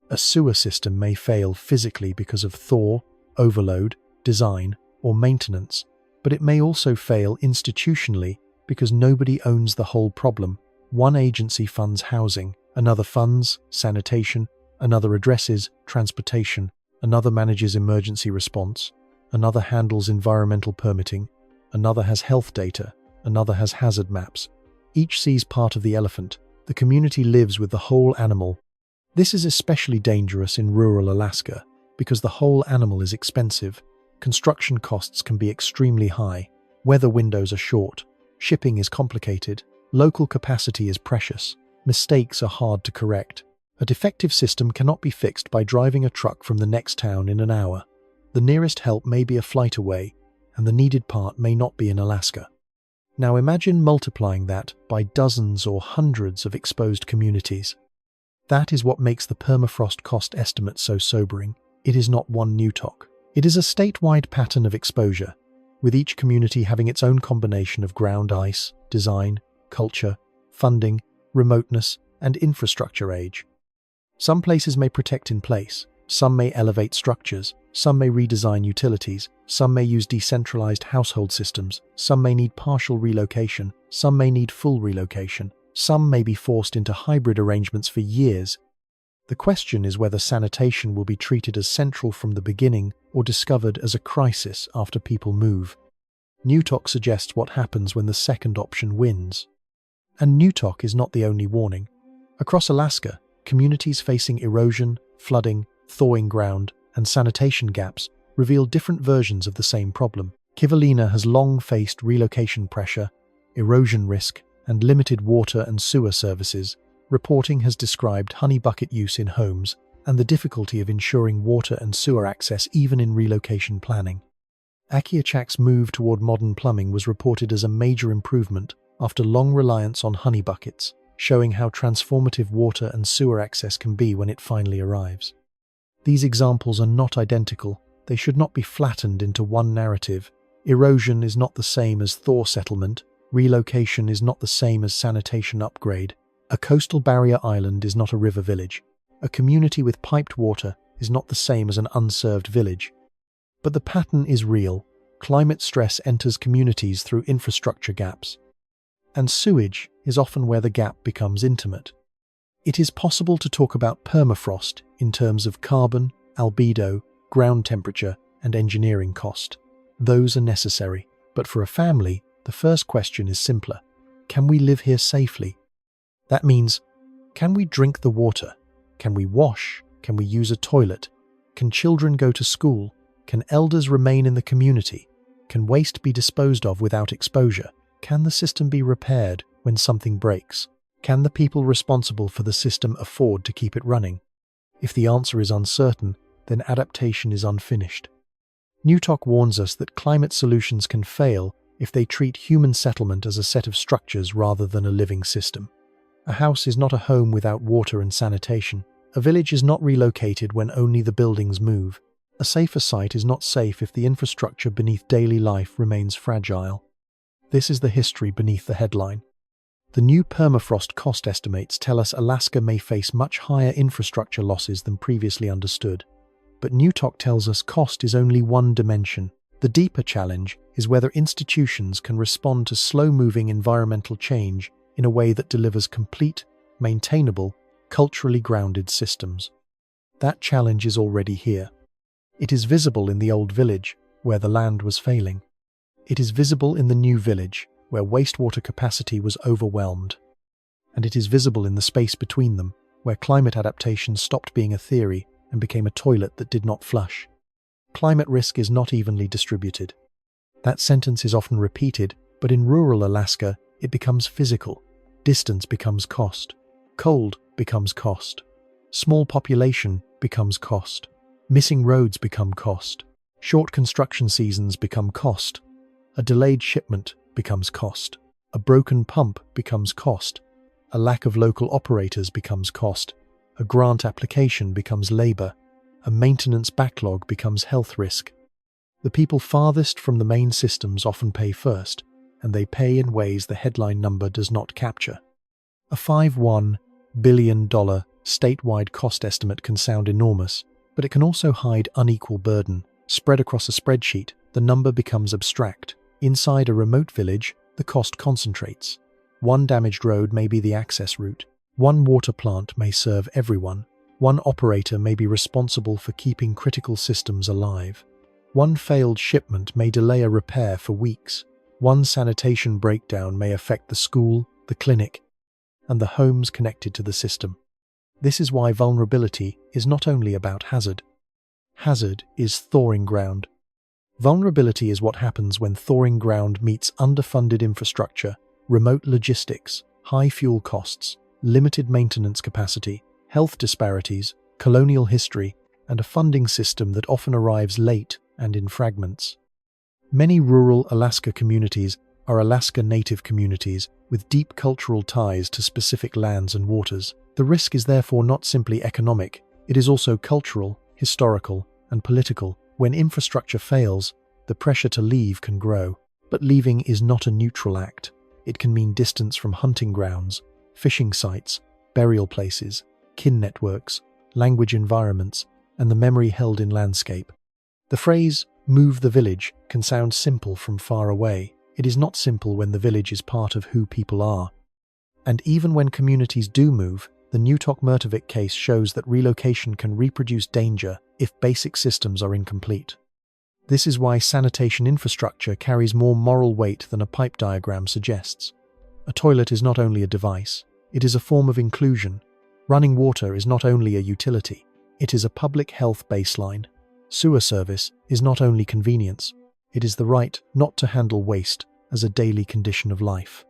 A sewer system may fail physically because of thaw, overload, design, or maintenance, but it may also fail institutionally because nobody owns the whole problem. One agency funds housing, another funds sanitation, another addresses transportation, another manages emergency response, another handles environmental permitting, another has health data, another has hazard maps. Each sees part of the elephant. The community lives with the whole animal. This is especially dangerous in rural Alaska because the whole animal is expensive. Construction costs can be extremely high. Weather windows are short. Shipping is complicated. Local capacity is precious. Mistakes are hard to correct. A defective system cannot be fixed by driving a truck from the next town in an hour. The nearest help may be a flight away, and the needed part may not be in Alaska. Now imagine multiplying that by dozens or hundreds of exposed communities. That is what makes the permafrost cost estimate so sobering. It is not one Newtok. It is a statewide pattern of exposure, with each community having its own combination of ground ice, design, culture, funding, remoteness, and infrastructure age. Some places may protect in place, some may elevate structures, some may redesign utilities, some may use decentralized household systems, some may need partial relocation, some may need full relocation, some may be forced into hybrid arrangements for years. The question is whether sanitation will be treated as central from the beginning or discovered as a crisis after people move. Newtok suggests what happens when the second option wins. And Newtok is not the only warning. Across Alaska, communities facing erosion, flooding, thawing ground, and sanitation gaps reveal different versions of the same problem. Kivalina has long faced relocation pressure, erosion risk, and limited water and sewer services. Reporting has described honey bucket use in homes and the difficulty of ensuring water and sewer access even in relocation planning. Akiachak's move toward modern plumbing was reported as a major improvement after long reliance on honey buckets, showing how transformative water and sewer access can be when it finally arrives. These examples are not identical. They should not be flattened into one narrative. Erosion is not the same as thaw settlement. Relocation is not the same as sanitation upgrade. A coastal barrier island is not a river village. A community with piped water is not the same as an unserved village. But the pattern is real. Climate stress enters communities through infrastructure gaps. And sewage is often where the gap becomes intimate. It is possible to talk about permafrost in terms of carbon, albedo, ground temperature, and engineering cost. Those are necessary. But for a family, the first question is simpler. Can we live here safely? That means, can we drink the water? Can we wash? Can we use a toilet? Can children go to school? Can elders remain in the community? Can waste be disposed of without exposure? Can the system be repaired when something breaks? Can the people responsible for the system afford to keep it running? If the answer is uncertain, then adaptation is unfinished. Newtok warns us that climate solutions can fail if they treat human settlement as a set of structures rather than a living system. A house is not a home without water and sanitation. A village is not relocated when only the buildings move. A safer site is not safe if the infrastructure beneath daily life remains fragile. This is the history beneath the headline. The new permafrost cost estimates tell us Alaska may face much higher infrastructure losses than previously understood. But Newtok tells us cost is only one dimension. The deeper challenge is whether institutions can respond to slow-moving environmental change in a way that delivers complete, maintainable, culturally grounded systems. That challenge is already here. It is visible in the old village, where the land was failing. It is visible in the new village, where wastewater capacity was overwhelmed. And it is visible in the space between them, where climate adaptation stopped being a theory and became a toilet that did not flush. Climate risk is not evenly distributed. That sentence is often repeated, but in rural Alaska, it becomes physical. Distance becomes cost. Cold becomes cost. Small population becomes cost. Missing roads become cost. Short construction seasons become cost. A delayed shipment becomes cost. A broken pump becomes cost. A lack of local operators becomes cost. A grant application becomes labor. A maintenance backlog becomes health risk. The people farthest from the main systems often pay first, and they pay in ways the headline number does not capture. A $51 billion statewide cost estimate can sound enormous, but it can also hide unequal burden. Spread across a spreadsheet, the number becomes abstract. Inside a remote village, the cost concentrates. One damaged road may be the access route. One water plant may serve everyone. One operator may be responsible for keeping critical systems alive. One failed shipment may delay a repair for weeks. One sanitation breakdown may affect the school, the clinic, and the homes connected to the system. This is why vulnerability is not only about hazard. Hazard is thawing ground. Vulnerability is what happens when thawing ground meets underfunded infrastructure, remote logistics, high fuel costs, limited maintenance capacity, health disparities, colonial history, and a funding system that often arrives late and in fragments. Many rural Alaska communities are Alaska Native communities with deep cultural ties to specific lands and waters. The risk is therefore not simply economic, it is also cultural, historical, and political. When infrastructure fails, the pressure to leave can grow. But leaving is not a neutral act. It can mean distance from hunting grounds, fishing sites, burial places, kin networks, language environments, and the memory held in landscape. The phrase, "move the village," can sound simple from far away. It is not simple when the village is part of who people are. And even when communities do move, the Newtok Mertarvik case shows that relocation can reproduce danger if basic systems are incomplete. This is why sanitation infrastructure carries more moral weight than a pipe diagram suggests. A toilet is not only a device, it is a form of inclusion. Running water is not only a utility, it is a public health baseline. Sewer service is not only convenience, it is the right not to handle waste as a daily condition of life.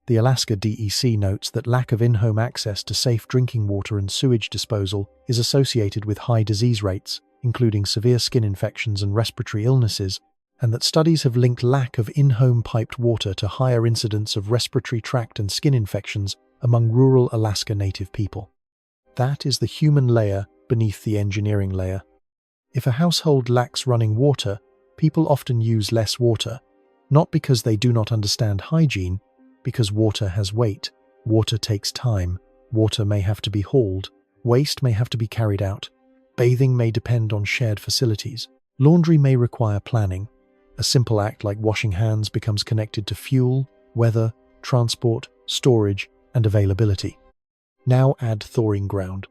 The Alaska DEC notes that lack of in-home access to safe drinking water and sewage disposal is associated with high disease rates, including severe skin infections and respiratory illnesses, and that studies have linked lack of in-home piped water to higher incidence of respiratory tract and skin infections among rural Alaska Native people. That is the human layer beneath the engineering layer. If a household lacks running water, people often use less water, not because they do not understand hygiene, because water has weight, water takes time, water may have to be hauled, waste may have to be carried out, bathing may depend on shared facilities, laundry may require planning. A simple act like washing hands becomes connected to fuel, weather, transport, storage, and availability. Now add thawing ground.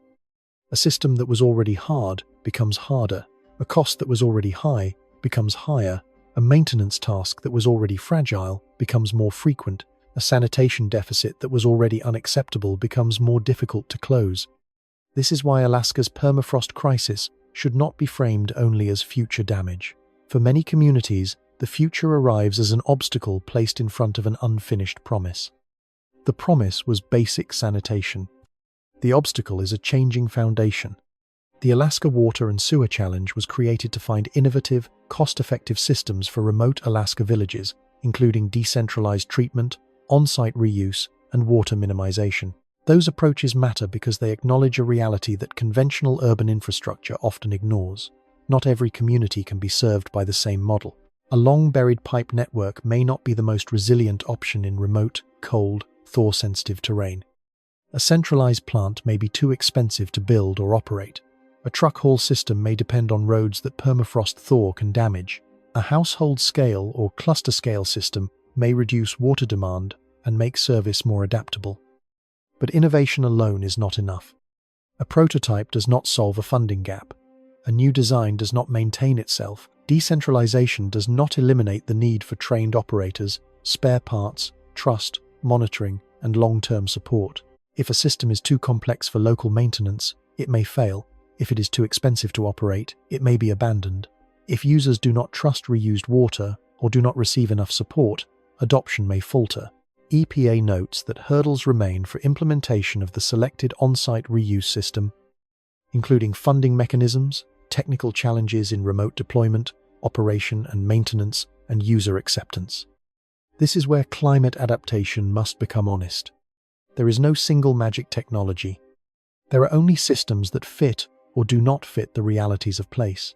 A system that was already hard becomes harder, a cost that was already high becomes higher, a maintenance task that was already fragile becomes more frequent, a sanitation deficit that was already unacceptable becomes more difficult to close. This is why Alaska's permafrost crisis should not be framed only as future damage. For many communities, the future arrives as an obstacle placed in front of an unfinished promise. The promise was basic sanitation. The obstacle is a changing foundation. The Alaska Water and Sewer Challenge was created to find innovative, cost-effective systems for remote Alaska villages, including decentralized treatment, on-site reuse, and water minimization. Those approaches matter because they acknowledge a reality that conventional urban infrastructure often ignores. Not every community can be served by the same model. A long-buried pipe network may not be the most resilient option in remote, cold, thaw-sensitive terrain. A centralized plant may be too expensive to build or operate. A truck haul system may depend on roads that permafrost thaw can damage. A household-scale or cluster-scale system may reduce water demand and make service more adaptable. But innovation alone is not enough. A prototype does not solve a funding gap. A new design does not maintain itself. Decentralization does not eliminate the need for trained operators, spare parts, trust, monitoring, and long-term support. If a system is too complex for local maintenance, it may fail. If it is too expensive to operate, it may be abandoned. If users do not trust reused water or do not receive enough support, adoption may falter. EPA notes that hurdles remain for implementation of the selected on-site reuse system, including funding mechanisms, technical challenges in remote deployment, operation and maintenance, and user acceptance. This is where climate adaptation must become honest. There is no single magic technology. There are only systems that fit or do not fit the realities of place.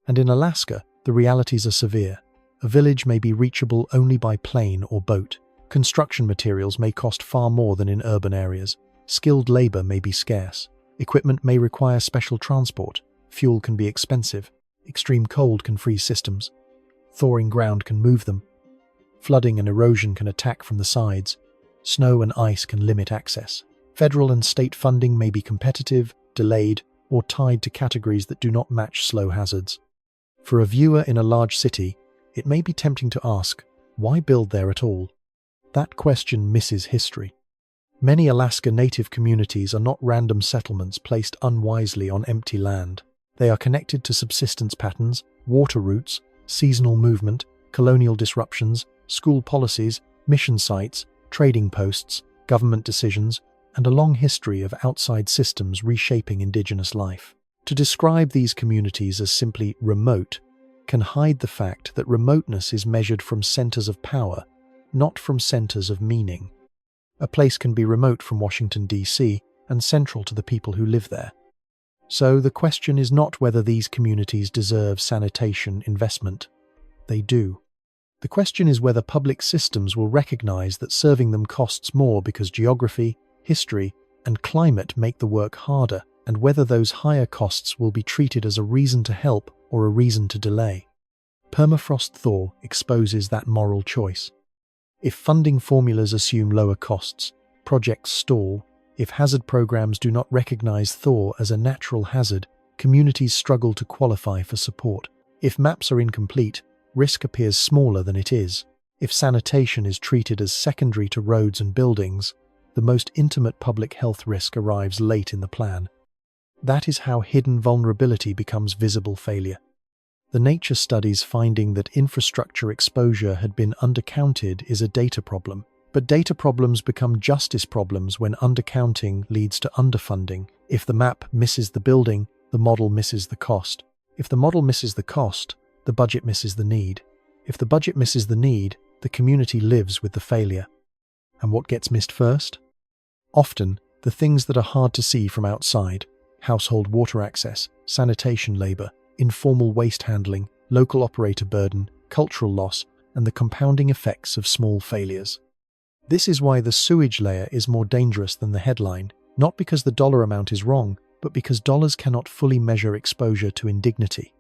And in Alaska, the realities are severe. A village may be reachable only by plane or boat. Construction materials may cost far more than in urban areas. Skilled labor may be scarce. Equipment may require special transport. Fuel can be expensive. Extreme cold can freeze systems. Thawing ground can move them. Flooding and erosion can attack from the sides. Snow and ice can limit access. Federal and state funding may be competitive, delayed, or tied to categories that do not match slow hazards. For a viewer in a large city, it may be tempting to ask, why build there at all? That question misses history. Many Alaska Native communities are not random settlements placed unwisely on empty land. They are connected to subsistence patterns, water routes, seasonal movement, colonial disruptions, school policies, mission sites, trading posts, government decisions, and a long history of outside systems reshaping indigenous life. To describe these communities as simply remote can hide the fact that remoteness is measured from centers of power, not from centers of meaning. A place can be remote from Washington, D.C., and central to the people who live there. So the question is not whether these communities deserve sanitation investment. They do. The question is whether public systems will recognize that serving them costs more because geography, history, and climate make the work harder, and whether those higher costs will be treated as a reason to help or a reason to delay. Permafrost thaw exposes that moral choice. If funding formulas assume lower costs, projects stall. If hazard programs do not recognize thaw as a natural hazard, communities struggle to qualify for support. If maps are incomplete, risk appears smaller than it is. If sanitation is treated as secondary to roads and buildings, the most intimate public health risk arrives late in the plan. That is how hidden vulnerability becomes visible failure. The nature studies finding that infrastructure exposure had been undercounted is a data problem. But data problems become justice problems when undercounting leads to underfunding. If the map misses the building, the model misses the cost. If the model misses the cost, the budget misses the need. If the budget misses the need, the community lives with the failure. And what gets missed first? Often, the things that are hard to see from outside: household water access, sanitation labor, informal waste handling, local operator burden, cultural loss, and the compounding effects of small failures. This is why the sewage layer is more dangerous than the headline, not because the dollar amount is wrong, but because dollars cannot fully measure exposure to indignity.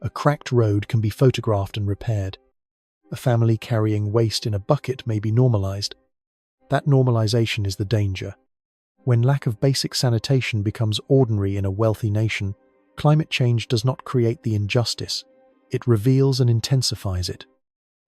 A cracked road can be photographed and repaired. A family carrying waste in a bucket may be normalized. That normalization is the danger. When lack of basic sanitation becomes ordinary in a wealthy nation, climate change does not create the injustice. It reveals and intensifies it.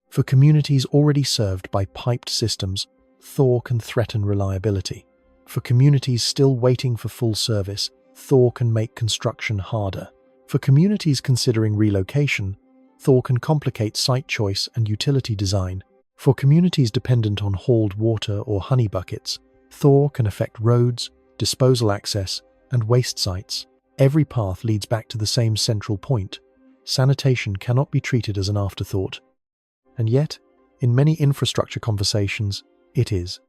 For communities already served by piped systems, thaw can threaten reliability. For communities still waiting for full service, thaw can make construction harder. For communities considering relocation, Thaw can complicate site choice and utility design. For communities dependent on hauled water or honey buckets, thaw can affect roads, disposal access, and waste sites. Every path leads back to the same central point. Sanitation cannot be treated as an afterthought. And yet, in many infrastructure conversations, it is.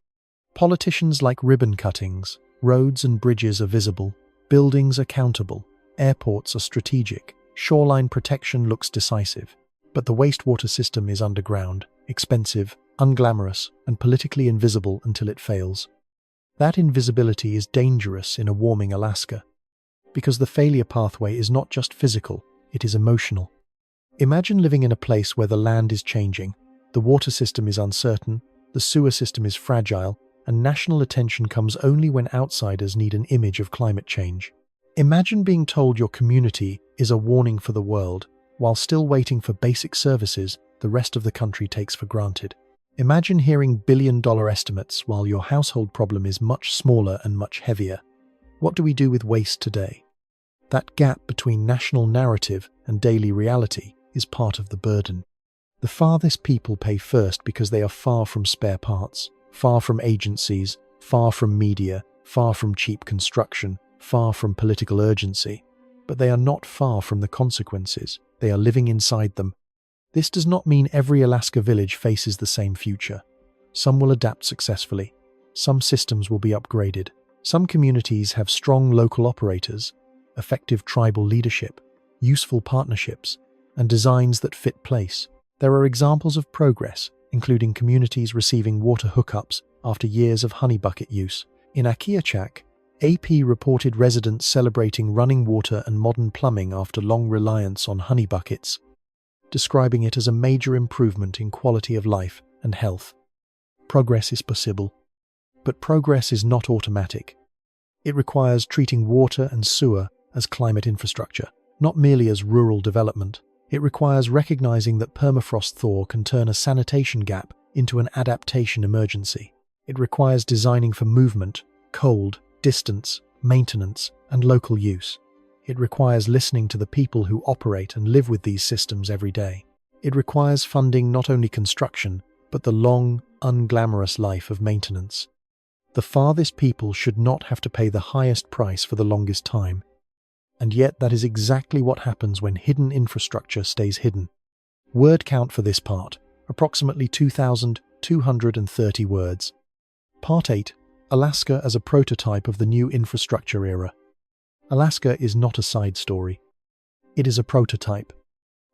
Politicians like ribbon cuttings, roads and bridges are visible, buildings are countable, airports are strategic, shoreline protection looks decisive. But the wastewater system is underground, expensive, unglamorous, and politically invisible until it fails. That invisibility is dangerous in a warming Alaska, because the failure pathway is not just physical, it is emotional. Imagine living in a place where the land is changing, the water system is uncertain, the sewer system is fragile, and national attention comes only when outsiders need an image of climate change. Imagine being told your community is a warning for the world, while still waiting for basic services the rest of the country takes for granted. Imagine hearing billion-dollar estimates while your household problem is much smaller and much heavier. What do we do with waste today? That gap between national narrative and daily reality is part of the burden. The farthest people pay first because they are far from spare parts, far from agencies, far from media, far from cheap construction, far from political urgency. But they are not far from the consequences. They are living inside them. This does not mean every Alaska village faces the same future. Some will adapt successfully. Some systems will be upgraded. Some communities have strong local operators, effective tribal leadership, useful partnerships, and designs that fit place. There are examples of progress, including communities receiving water hookups after years of honey bucket use. In Akiachak, AP reported residents celebrating running water and modern plumbing after long reliance on honey buckets, describing it as a major improvement in quality of life and health. Progress is possible, but progress is not automatic. It requires treating water and sewer as climate infrastructure, not merely as rural development. It requires recognizing that permafrost thaw can turn a sanitation gap into an adaptation emergency. It requires designing for movement, cold, distance, maintenance, and local use. It requires listening to the people who operate and live with these systems every day. It requires funding not only construction, but the long, unglamorous life of maintenance. The farthest people should not have to pay the highest price for the longest time. And yet that is exactly what happens when hidden infrastructure stays hidden. Word count for this part, approximately 2,230 words. Part 8. Alaska as a prototype of the new infrastructure era. Alaska is not a side story. It is a prototype.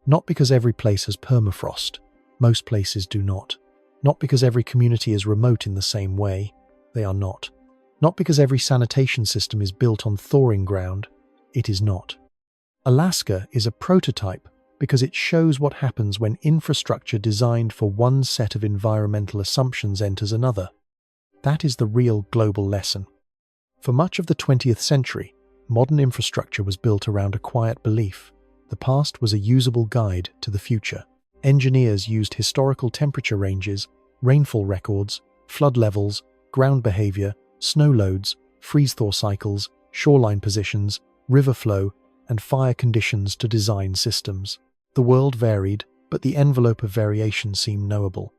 Not because every place has permafrost. Most places do not. Not because every community is remote in the same way. They are not. Not because every sanitation system is built on thawing ground. It is not. Alaska is a prototype because it shows what happens when infrastructure designed for one set of environmental assumptions enters another. That is the real global lesson. For much of the 20th century, modern infrastructure was built around a quiet belief. The past was a usable guide to the future. Engineers used historical temperature ranges, rainfall records, flood levels, ground behavior, snow loads, freeze-thaw cycles, shoreline positions, river flow, and fire conditions to design systems. The world varied, but the envelope of variation seemed knowable.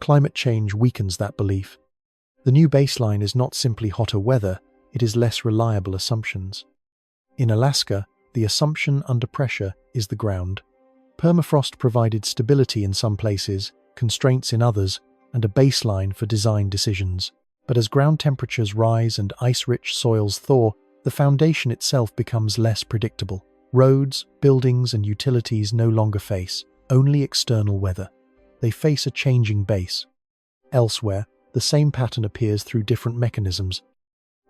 Climate change weakens that belief. The new baseline is not simply hotter weather, it is less reliable assumptions. In Alaska, the assumption under pressure is the ground. Permafrost provided stability in some places, constraints in others, and a baseline for design decisions. But as ground temperatures rise and ice-rich soils thaw, the foundation itself becomes less predictable. Roads, buildings, and utilities no longer face only external weather. They face a changing base. Elsewhere, the same pattern appears through different mechanisms.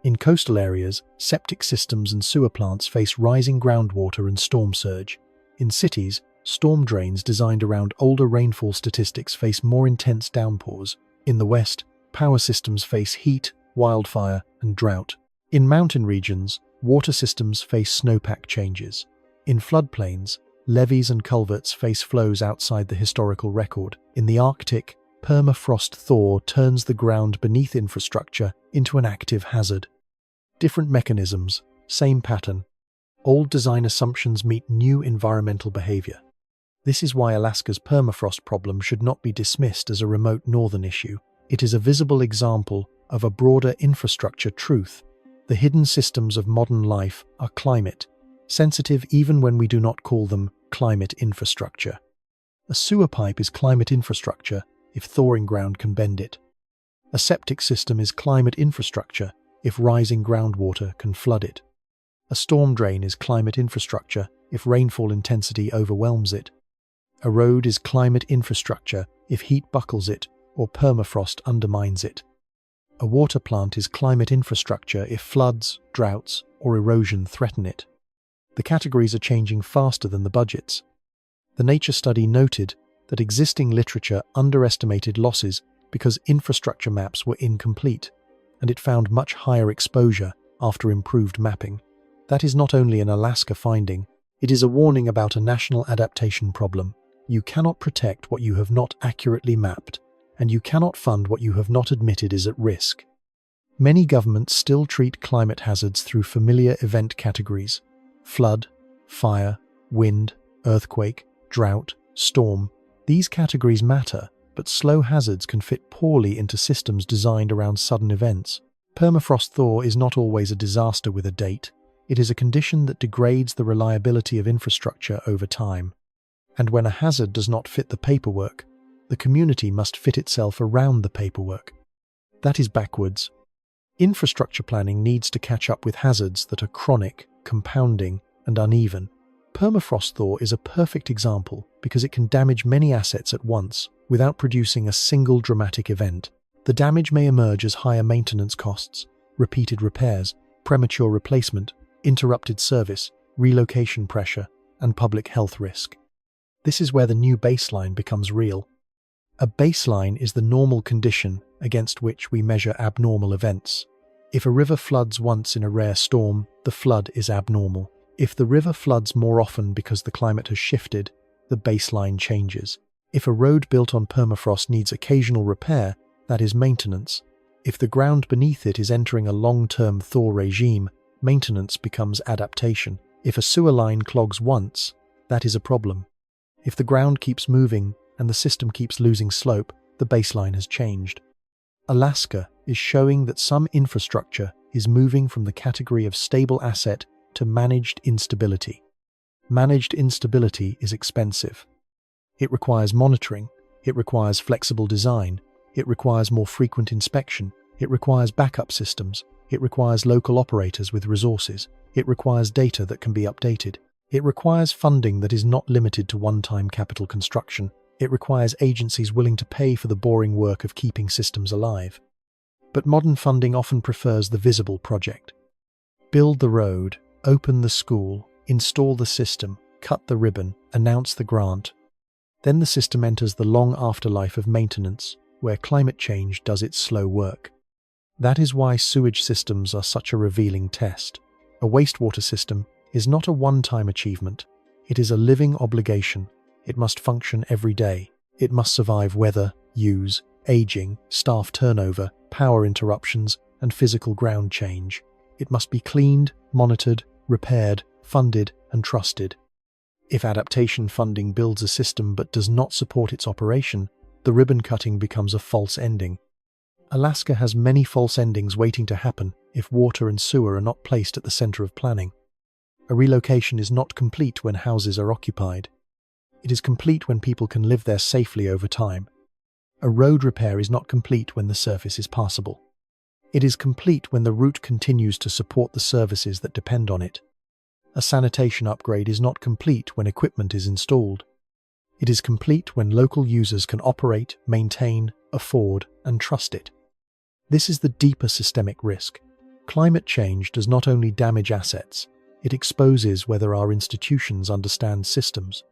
In coastal areas, septic systems and sewer plants face rising groundwater and storm surge. In cities, storm drains designed around older rainfall statistics face more intense downpours. In the West, power systems face heat, wildfire, and drought. In mountain regions, water systems face snowpack changes. In floodplains, levees and culverts face flows outside the historical record. In the Arctic, permafrost thaw turns the ground beneath infrastructure into an active hazard. Different mechanisms, same pattern. Old design assumptions meet new environmental behavior. This is why Alaska's permafrost problem should not be dismissed as a remote northern issue. It is a visible example of a broader infrastructure truth. The hidden systems of modern life are climate sensitive even when we do not call them climate infrastructure. A sewer pipe is climate infrastructure if thawing ground can bend it. A septic system is climate infrastructure if rising groundwater can flood it. A storm drain is climate infrastructure if rainfall intensity overwhelms it. A road is climate infrastructure if heat buckles it or permafrost undermines it. A water plant is climate infrastructure if floods, droughts, or erosion threaten it. The categories are changing faster than the budgets. The Nature study noted that existing literature underestimated losses because infrastructure maps were incomplete, and it found much higher exposure after improved mapping. That is not only an Alaska finding, it is a warning about a national adaptation problem. You cannot protect what you have not accurately mapped, and you cannot fund what you have not admitted is at risk. Many governments still treat climate hazards through familiar event categories: flood, fire, wind, earthquake, drought, storm. These categories matter, but slow hazards can fit poorly into systems designed around sudden events. Permafrost thaw is not always a disaster with a date. It is a condition that degrades the reliability of infrastructure over time. And when a hazard does not fit the paperwork, the community must fit itself around the paperwork. That is backwards. Infrastructure planning needs to catch up with hazards that are chronic, compounding, and uneven. Permafrost thaw is a perfect example because it can damage many assets at once without producing a single dramatic event. The damage may emerge as higher maintenance costs, repeated repairs, premature replacement, interrupted service, relocation pressure, and public health risk. This is where the new baseline becomes real. A baseline is the normal condition against which we measure abnormal events. If a river floods once in a rare storm, the flood is abnormal. If the river floods more often because the climate has shifted, the baseline changes. If a road built on permafrost needs occasional repair, that is maintenance. If the ground beneath it is entering a long-term thaw regime, maintenance becomes adaptation. If a sewer line clogs once, that is a problem. If the ground keeps moving and the system keeps losing slope, the baseline has changed. Alaska is showing that some infrastructure is moving from the category of stable asset to managed instability. Managed instability is expensive. It requires monitoring, it requires flexible design, it requires more frequent inspection, it requires backup systems, it requires local operators with resources, it requires data that can be updated, it requires funding that is not limited to one-time capital construction, it requires agencies willing to pay for the boring work of keeping systems alive. But modern funding often prefers the visible project. Build the road, open the school, install the system, cut the ribbon, announce the grant. Then the system enters the long afterlife of maintenance, where climate change does its slow work. That is why sewage systems are such a revealing test. A wastewater system is not a one-time achievement. It is a living obligation. It must function every day. It must survive weather, use, aging, staff turnover, power interruptions, and physical ground change. It must be cleaned, monitored, repaired, funded, and trusted. If adaptation funding builds a system but does not support its operation, the ribbon cutting becomes a false ending. Alaska has many false endings waiting to happen if water and sewer are not placed at the center of planning. A relocation is not complete when houses are occupied. It is complete when people can live there safely over time. A road repair is not complete when the surface is passable. It is complete when the route continues to support the services that depend on it. A sanitation upgrade is not complete when equipment is installed. It is complete when local users can operate, maintain, afford, and trust it. This is the deeper systemic risk. Climate change does not only damage assets, it exposes whether our institutions understand systems.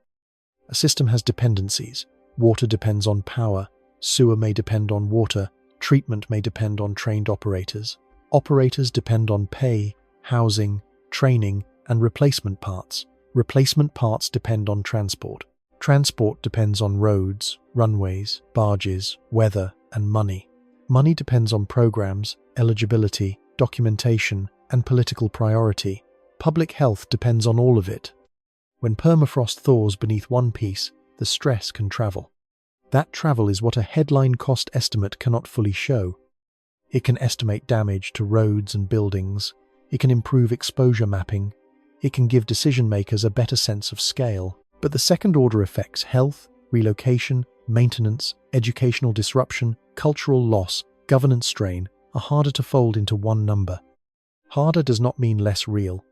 A system has dependencies. Water depends on power, sewer may depend on water, treatment may depend on trained operators. Operators depend on pay, housing, training, and replacement parts. Replacement parts depend on transport. Transport depends on roads, runways, barges, weather, and money. Money depends on programs, eligibility, documentation, and political priority. Public health depends on all of it. When permafrost thaws beneath one piece, the stress can travel. That travel is what a headline cost estimate cannot fully show. It can estimate damage to roads and buildings. It can improve exposure mapping. It can give decision makers a better sense of scale. But the second-order effects, health, relocation, maintenance, educational disruption, cultural loss, governance strain, are harder to fold into one number. Harder does not mean less real.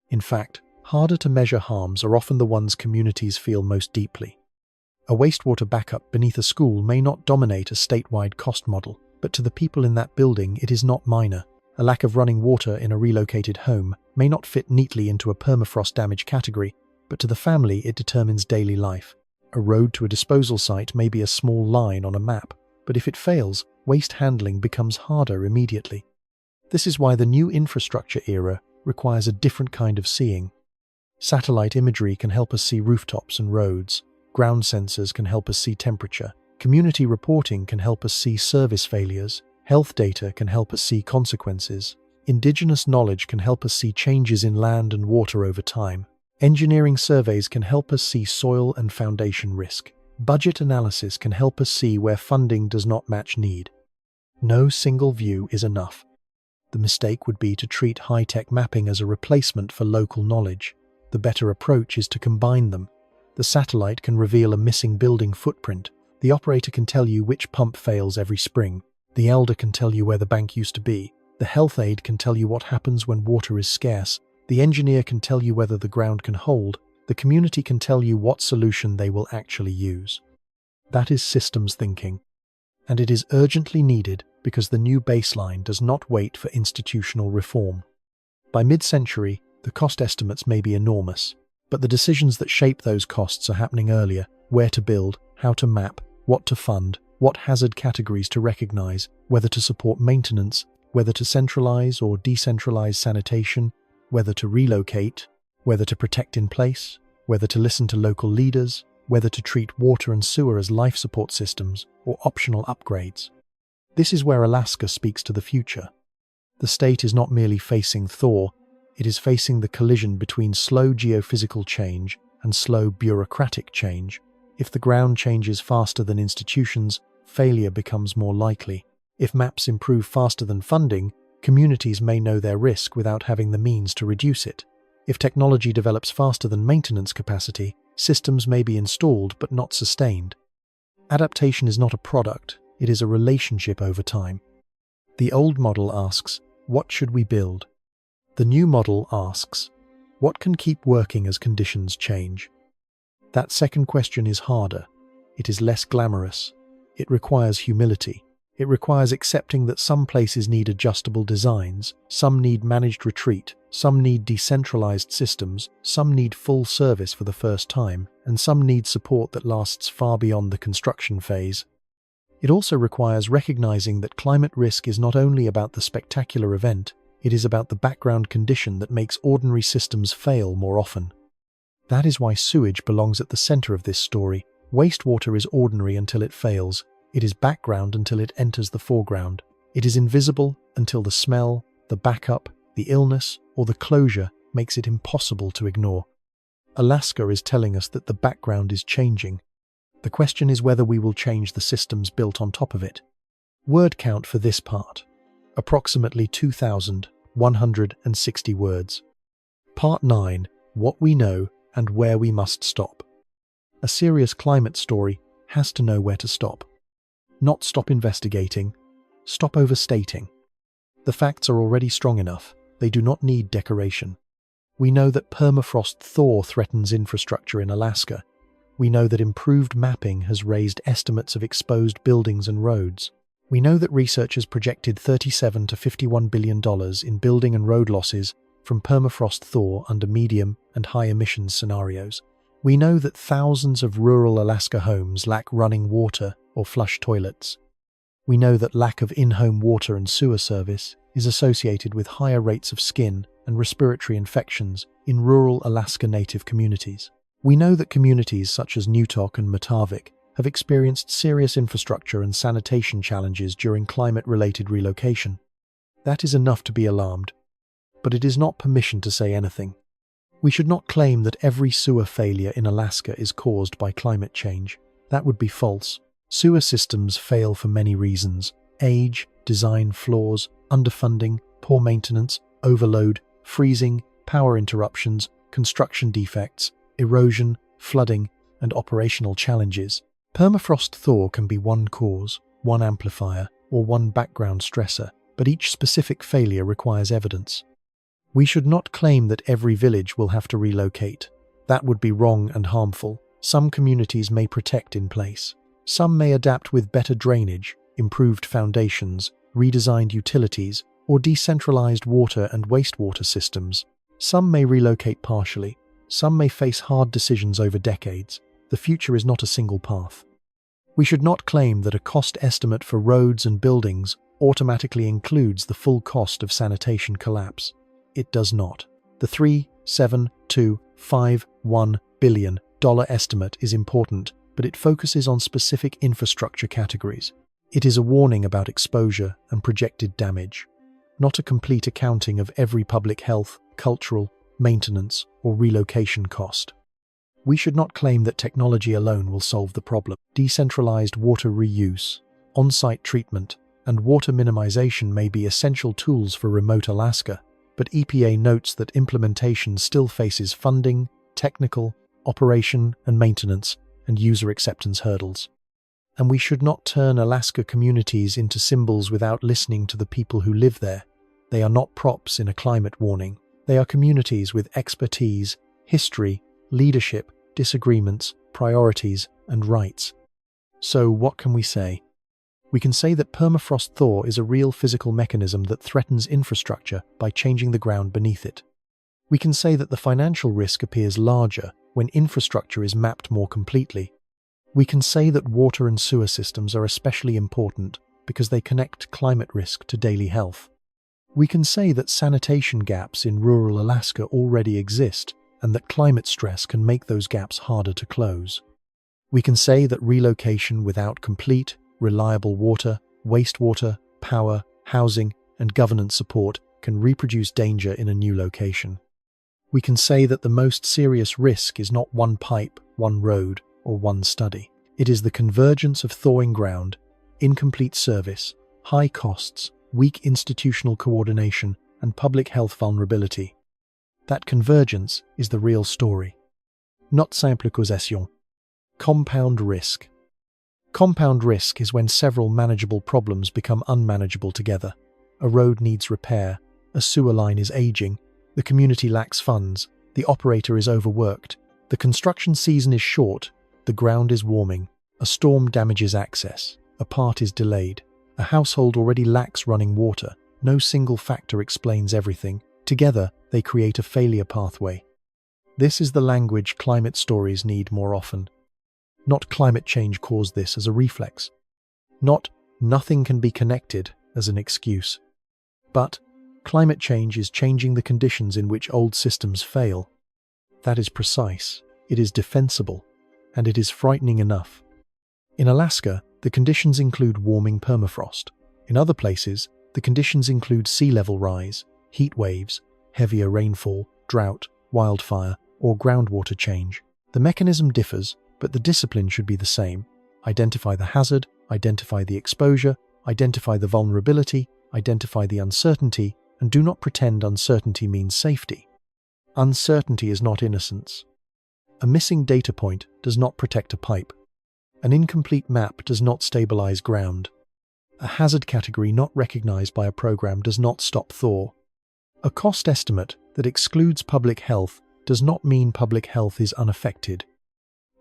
In fact, harder to measure harms are often the ones communities feel most deeply. A wastewater backup beneath a school may not dominate a statewide cost model, but to the people in that building it is not minor. A lack of running water in a relocated home may not fit neatly into a permafrost damage category, but to the family it determines daily life. A road to a disposal site may be a small line on a map, but if it fails, waste handling becomes harder immediately. This is why the new infrastructure era requires a different kind of seeing. Satellite imagery can help us see rooftops and roads. Ground sensors can help us see temperature. Community reporting can help us see service failures. Health data can help us see consequences. Indigenous knowledge can help us see changes in land and water over time. Engineering surveys can help us see soil and foundation risk. Budget analysis can help us see where funding does not match need. No single view is enough. The mistake would be to treat high-tech mapping as a replacement for local knowledge. The better approach is to combine them. The satellite can reveal a missing building footprint. The operator can tell you which pump fails every spring. The elder can tell you where the bank used to be. The health aide can tell you what happens when water is scarce. The engineer can tell you whether the ground can hold. The community can tell you what solution they will actually use. That is systems thinking. And it is urgently needed because the new baseline does not wait for institutional reform. By mid-century, the cost estimates may be enormous, but the decisions that shape those costs are happening earlier: where to build, how to map, what to fund, what hazard categories to recognize, whether to support maintenance, whether to centralize or decentralize sanitation, whether to relocate, whether to protect in place, whether to listen to local leaders, whether to treat water and sewer as life support systems or optional upgrades. This is where Alaska speaks to the future. The state is not merely facing Thaw, it is facing the collision between slow geophysical change and slow bureaucratic change. If the ground changes faster than institutions, failure becomes more likely. If maps improve faster than funding, communities may know their risk without having the means to reduce it. If technology develops faster than maintenance capacity, systems may be installed but not sustained. Adaptation is not a product, it is a relationship over time. The old model asks, what should we build? The new model asks, what can keep working as conditions change? That second question is harder. It is less glamorous. It requires humility. It requires accepting that some places need adjustable designs, some need managed retreat, some need decentralized systems, some need full service for the first time, and some need support that lasts far beyond the construction phase. It also requires recognizing that climate risk is not only about the spectacular event, it is about the background condition that makes ordinary systems fail more often. That is why sewage belongs at the center of this story. Wastewater is ordinary until it fails. It is background until it enters the foreground. It is invisible until the smell, the backup, the illness, or the closure makes it impossible to ignore. Alaska is telling us that the background is changing. The question is whether we will change the systems built on top of it. Word count for this part: approximately 2,160 words. Part 9: What we know and where we must stop. A serious climate story has to know where to stop. Not stop investigating, stop overstating. The facts are already strong enough, they do not need decoration. We know that permafrost thaw threatens infrastructure in Alaska. We know that improved mapping has raised estimates of exposed buildings and roads. We know that researchers projected $37 to $51 billion in building and road losses from permafrost thaw under medium and high emissions scenarios. We know that thousands of rural Alaska homes lack running water or flush toilets. We know that lack of in-home water and sewer service is associated with higher rates of skin and respiratory infections in rural Alaska Native communities. We know that communities such as Newtok and Mertarvik have experienced serious infrastructure and sanitation challenges during climate-related relocation. That is enough to be alarmed. But it is not permission to say anything. We should not claim that every sewer failure in Alaska is caused by climate change. That would be false. Sewer systems fail for many reasons: age, design flaws, underfunding, poor maintenance, overload, freezing, power interruptions, construction defects, erosion, flooding, and operational challenges. Permafrost thaw can be one cause, one amplifier, or one background stressor, but each specific failure requires evidence. We should not claim that every village will have to relocate. That would be wrong and harmful. Some communities may protect in place. Some may adapt with better drainage, improved foundations, redesigned utilities, or decentralized water and wastewater systems. Some may relocate partially. Some may face hard decisions over decades. The future is not a single path. We should not claim that a cost estimate for roads and buildings automatically includes the full cost of sanitation collapse. It does not. The $3.725 billion estimate is important, but it focuses on specific infrastructure categories. It is a warning about exposure and projected damage, not a complete accounting of every public health, cultural, maintenance, or relocation cost. We should not claim that technology alone will solve the problem. Decentralized water reuse, on-site treatment, and water minimization may be essential tools for remote Alaska, but EPA notes that implementation still faces funding, technical, operation and maintenance, and user acceptance hurdles. And we should not turn Alaska communities into symbols without listening to the people who live there. They are not props in a climate warning. They are communities with expertise, history, leadership, disagreements, priorities, and rights. So what can we say? We can say that permafrost thaw is a real physical mechanism that threatens infrastructure by changing the ground beneath it. We can say that the financial risk appears larger when infrastructure is mapped more completely. We can say that water and sewer systems are especially important because they connect climate risk to daily health. We can say that sanitation gaps in rural Alaska already exist and that climate stress can make those gaps harder to close. We can say that relocation without complete, reliable water, wastewater, power, housing, and governance support can reproduce danger in a new location. We can say that the most serious risk is not one pipe, one road, or one study. It is the convergence of thawing ground, incomplete service, high costs, weak institutional coordination, and public health vulnerability. That convergence is the real story. Not simple causation. Compound risk. Compound risk is when several manageable problems become unmanageable together. A road needs repair, a sewer line is aging, the community lacks funds, the operator is overworked, the construction season is short, the ground is warming, a storm damages access, a part is delayed, a household already lacks running water. No single factor explains everything. Together, they create a failure pathway. This is the language climate stories need more often. Not climate change caused this as a reflex. Not nothing can be connected as an excuse. But climate change is changing the conditions in which old systems fail. That is precise, it is defensible, and it is frightening enough. In Alaska, the conditions include warming permafrost. In other places, the conditions include sea level rise, heat waves, heavier rainfall, drought, wildfire, or groundwater change. The mechanism differs, but the discipline should be the same. Identify the hazard, identify the exposure, identify the vulnerability, identify the uncertainty, and do not pretend uncertainty means safety. Uncertainty is not innocence. A missing data point does not protect a pipe. An incomplete map does not stabilize ground. A hazard category not recognized by a program does not stop thaw. A cost estimate that excludes public health does not mean public health is unaffected.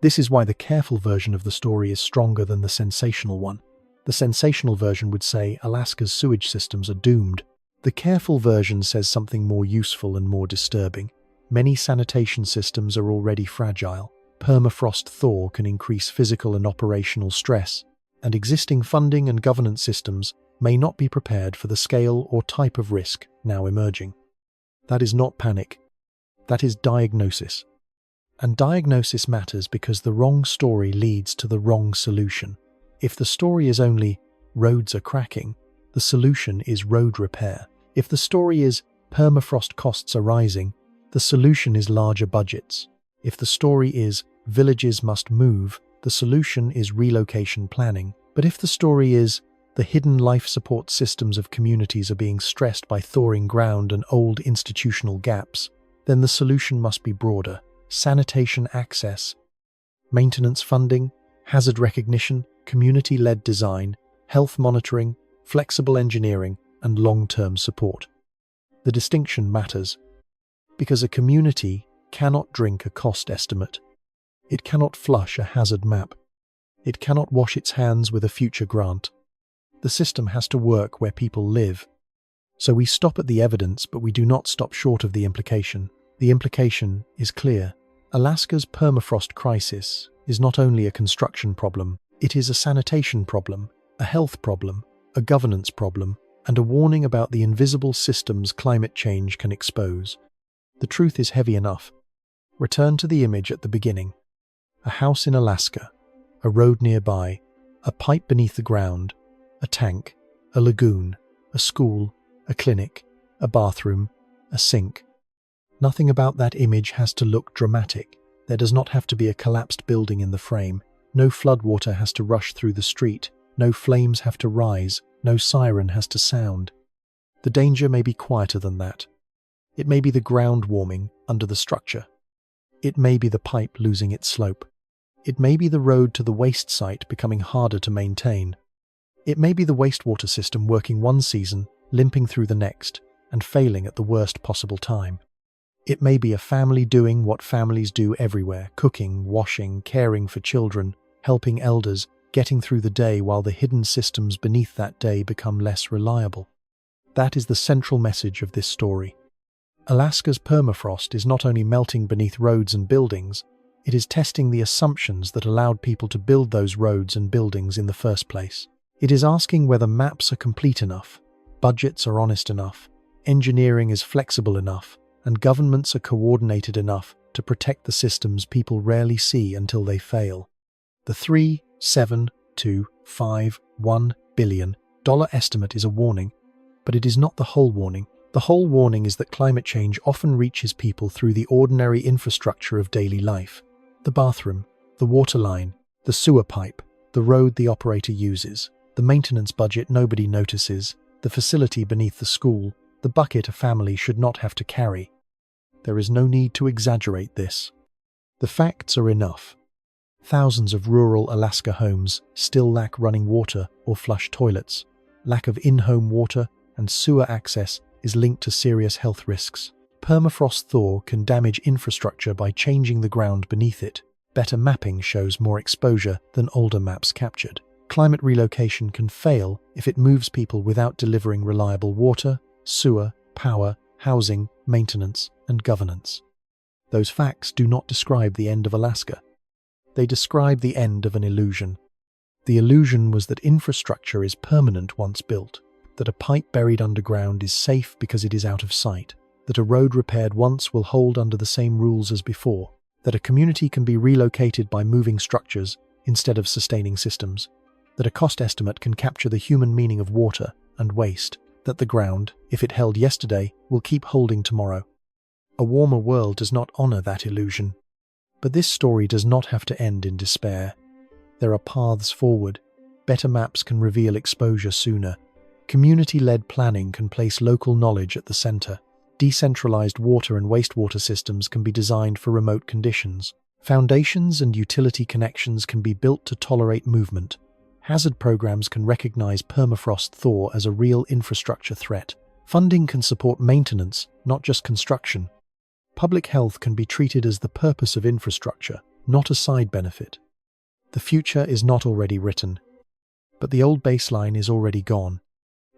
This is why the careful version of the story is stronger than the sensational one. The sensational version would say Alaska's sewage systems are doomed. The careful version says something more useful and more disturbing. Many sanitation systems are already fragile. Permafrost thaw can increase physical and operational stress, and existing funding and governance systems may not be prepared for the scale or type of risk now emerging. That is not panic. That is diagnosis. And diagnosis matters because the wrong story leads to the wrong solution. If the story is only roads are cracking, the solution is road repair. If the story is permafrost costs are rising, the The solution is larger budgets. If the story is villages must move, the solution is relocation planning. But if the story is the hidden life support systems of communities are being stressed by thawing ground and old institutional gaps, then the solution must be broader. Sanitation access, maintenance funding, hazard recognition, community-led design, health monitoring, flexible engineering, and long-term support. The distinction matters because a community cannot drink a cost estimate. It cannot flush a hazard map. It cannot wash its hands with a future grant. The system has to work where people live. So we stop at the evidence, but we do not stop short of the implication. The implication is clear. Alaska's permafrost crisis is not only a construction problem, it is a sanitation problem, a health problem, a governance problem, and a warning about the invisible systems climate change can expose. The truth is heavy enough. Return to the image at the beginning. A house in Alaska, a road nearby, a pipe beneath the ground, a tank, a lagoon, a school, a clinic, a bathroom, a sink. Nothing about that image has to look dramatic. There does not have to be a collapsed building in the frame. No floodwater has to rush through the street. No flames have to rise. No siren has to sound. The danger may be quieter than that. It may be the ground warming under the structure. It may be the pipe losing its slope. It may be the road to the waste site becoming harder to maintain. It may be the wastewater system working one season, limping through the next, and failing at the worst possible time. It may be a family doing what families do everywhere, cooking, washing, caring for children, helping elders, getting through the day while the hidden systems beneath that day become less reliable. That is the central message of this story. Alaska's permafrost is not only melting beneath roads and buildings, it is testing the assumptions that allowed people to build those roads and buildings in the first place. It is asking whether maps are complete enough, budgets are honest enough, engineering is flexible enough, and governments are coordinated enough to protect the systems people rarely see until they fail. The $3.725 billion estimate is a warning, but it is not the whole warning. The whole warning is that climate change often reaches people through the ordinary infrastructure of daily life. The bathroom, the water line, the sewer pipe, the road the operator uses, the maintenance budget nobody notices, the facility beneath the school, the bucket a family should not have to carry. There is no need to exaggerate this. The facts are enough. Thousands of rural Alaska homes still lack running water or flush toilets. Lack of in-home water and sewer access is linked to serious health risks. Permafrost thaw can damage infrastructure by changing the ground beneath it. Better mapping shows more exposure than older maps captured. Climate relocation can fail if it moves people without delivering reliable water, sewer, power, housing, maintenance, and governance. Those facts do not describe the end of Alaska. They describe the end of an illusion. The illusion was that infrastructure is permanent once built, that a pipe buried underground is safe because it is out of sight, that a road repaired once will hold under the same rules as before, that a community can be relocated by moving structures instead of sustaining systems, that a cost estimate can capture the human meaning of water and waste, that the ground, if it held yesterday, will keep holding tomorrow. A warmer world does not honor that illusion. But this story does not have to end in despair. There are paths forward. Better maps can reveal exposure sooner. Community-led planning can place local knowledge at the center. Decentralized water and wastewater systems can be designed for remote conditions. Foundations and utility connections can be built to tolerate movement. Hazard programs can recognize permafrost thaw as a real infrastructure threat. Funding can support maintenance, not just construction. Public health can be treated as the purpose of infrastructure, not a side benefit. The future is not already written, but the old baseline is already gone.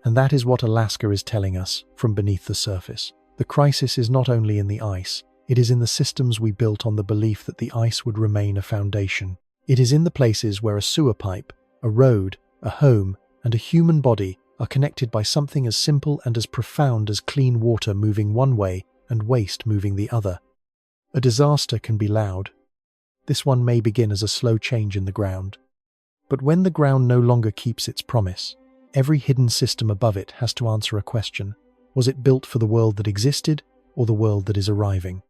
And that is what Alaska is telling us from beneath the surface. The crisis is not only in the ice, it is in the systems we built on the belief that the ice would remain a foundation. It is in the places where a sewer pipe, a road, a home, and a human body are connected by something as simple and as profound as clean water moving one way and waste moving the other. A disaster can be loud. This one may begin as a slow change in the ground. But when the ground no longer keeps its promise, every hidden system above it has to answer a question. Was it built for the world that existed or the world that is arriving?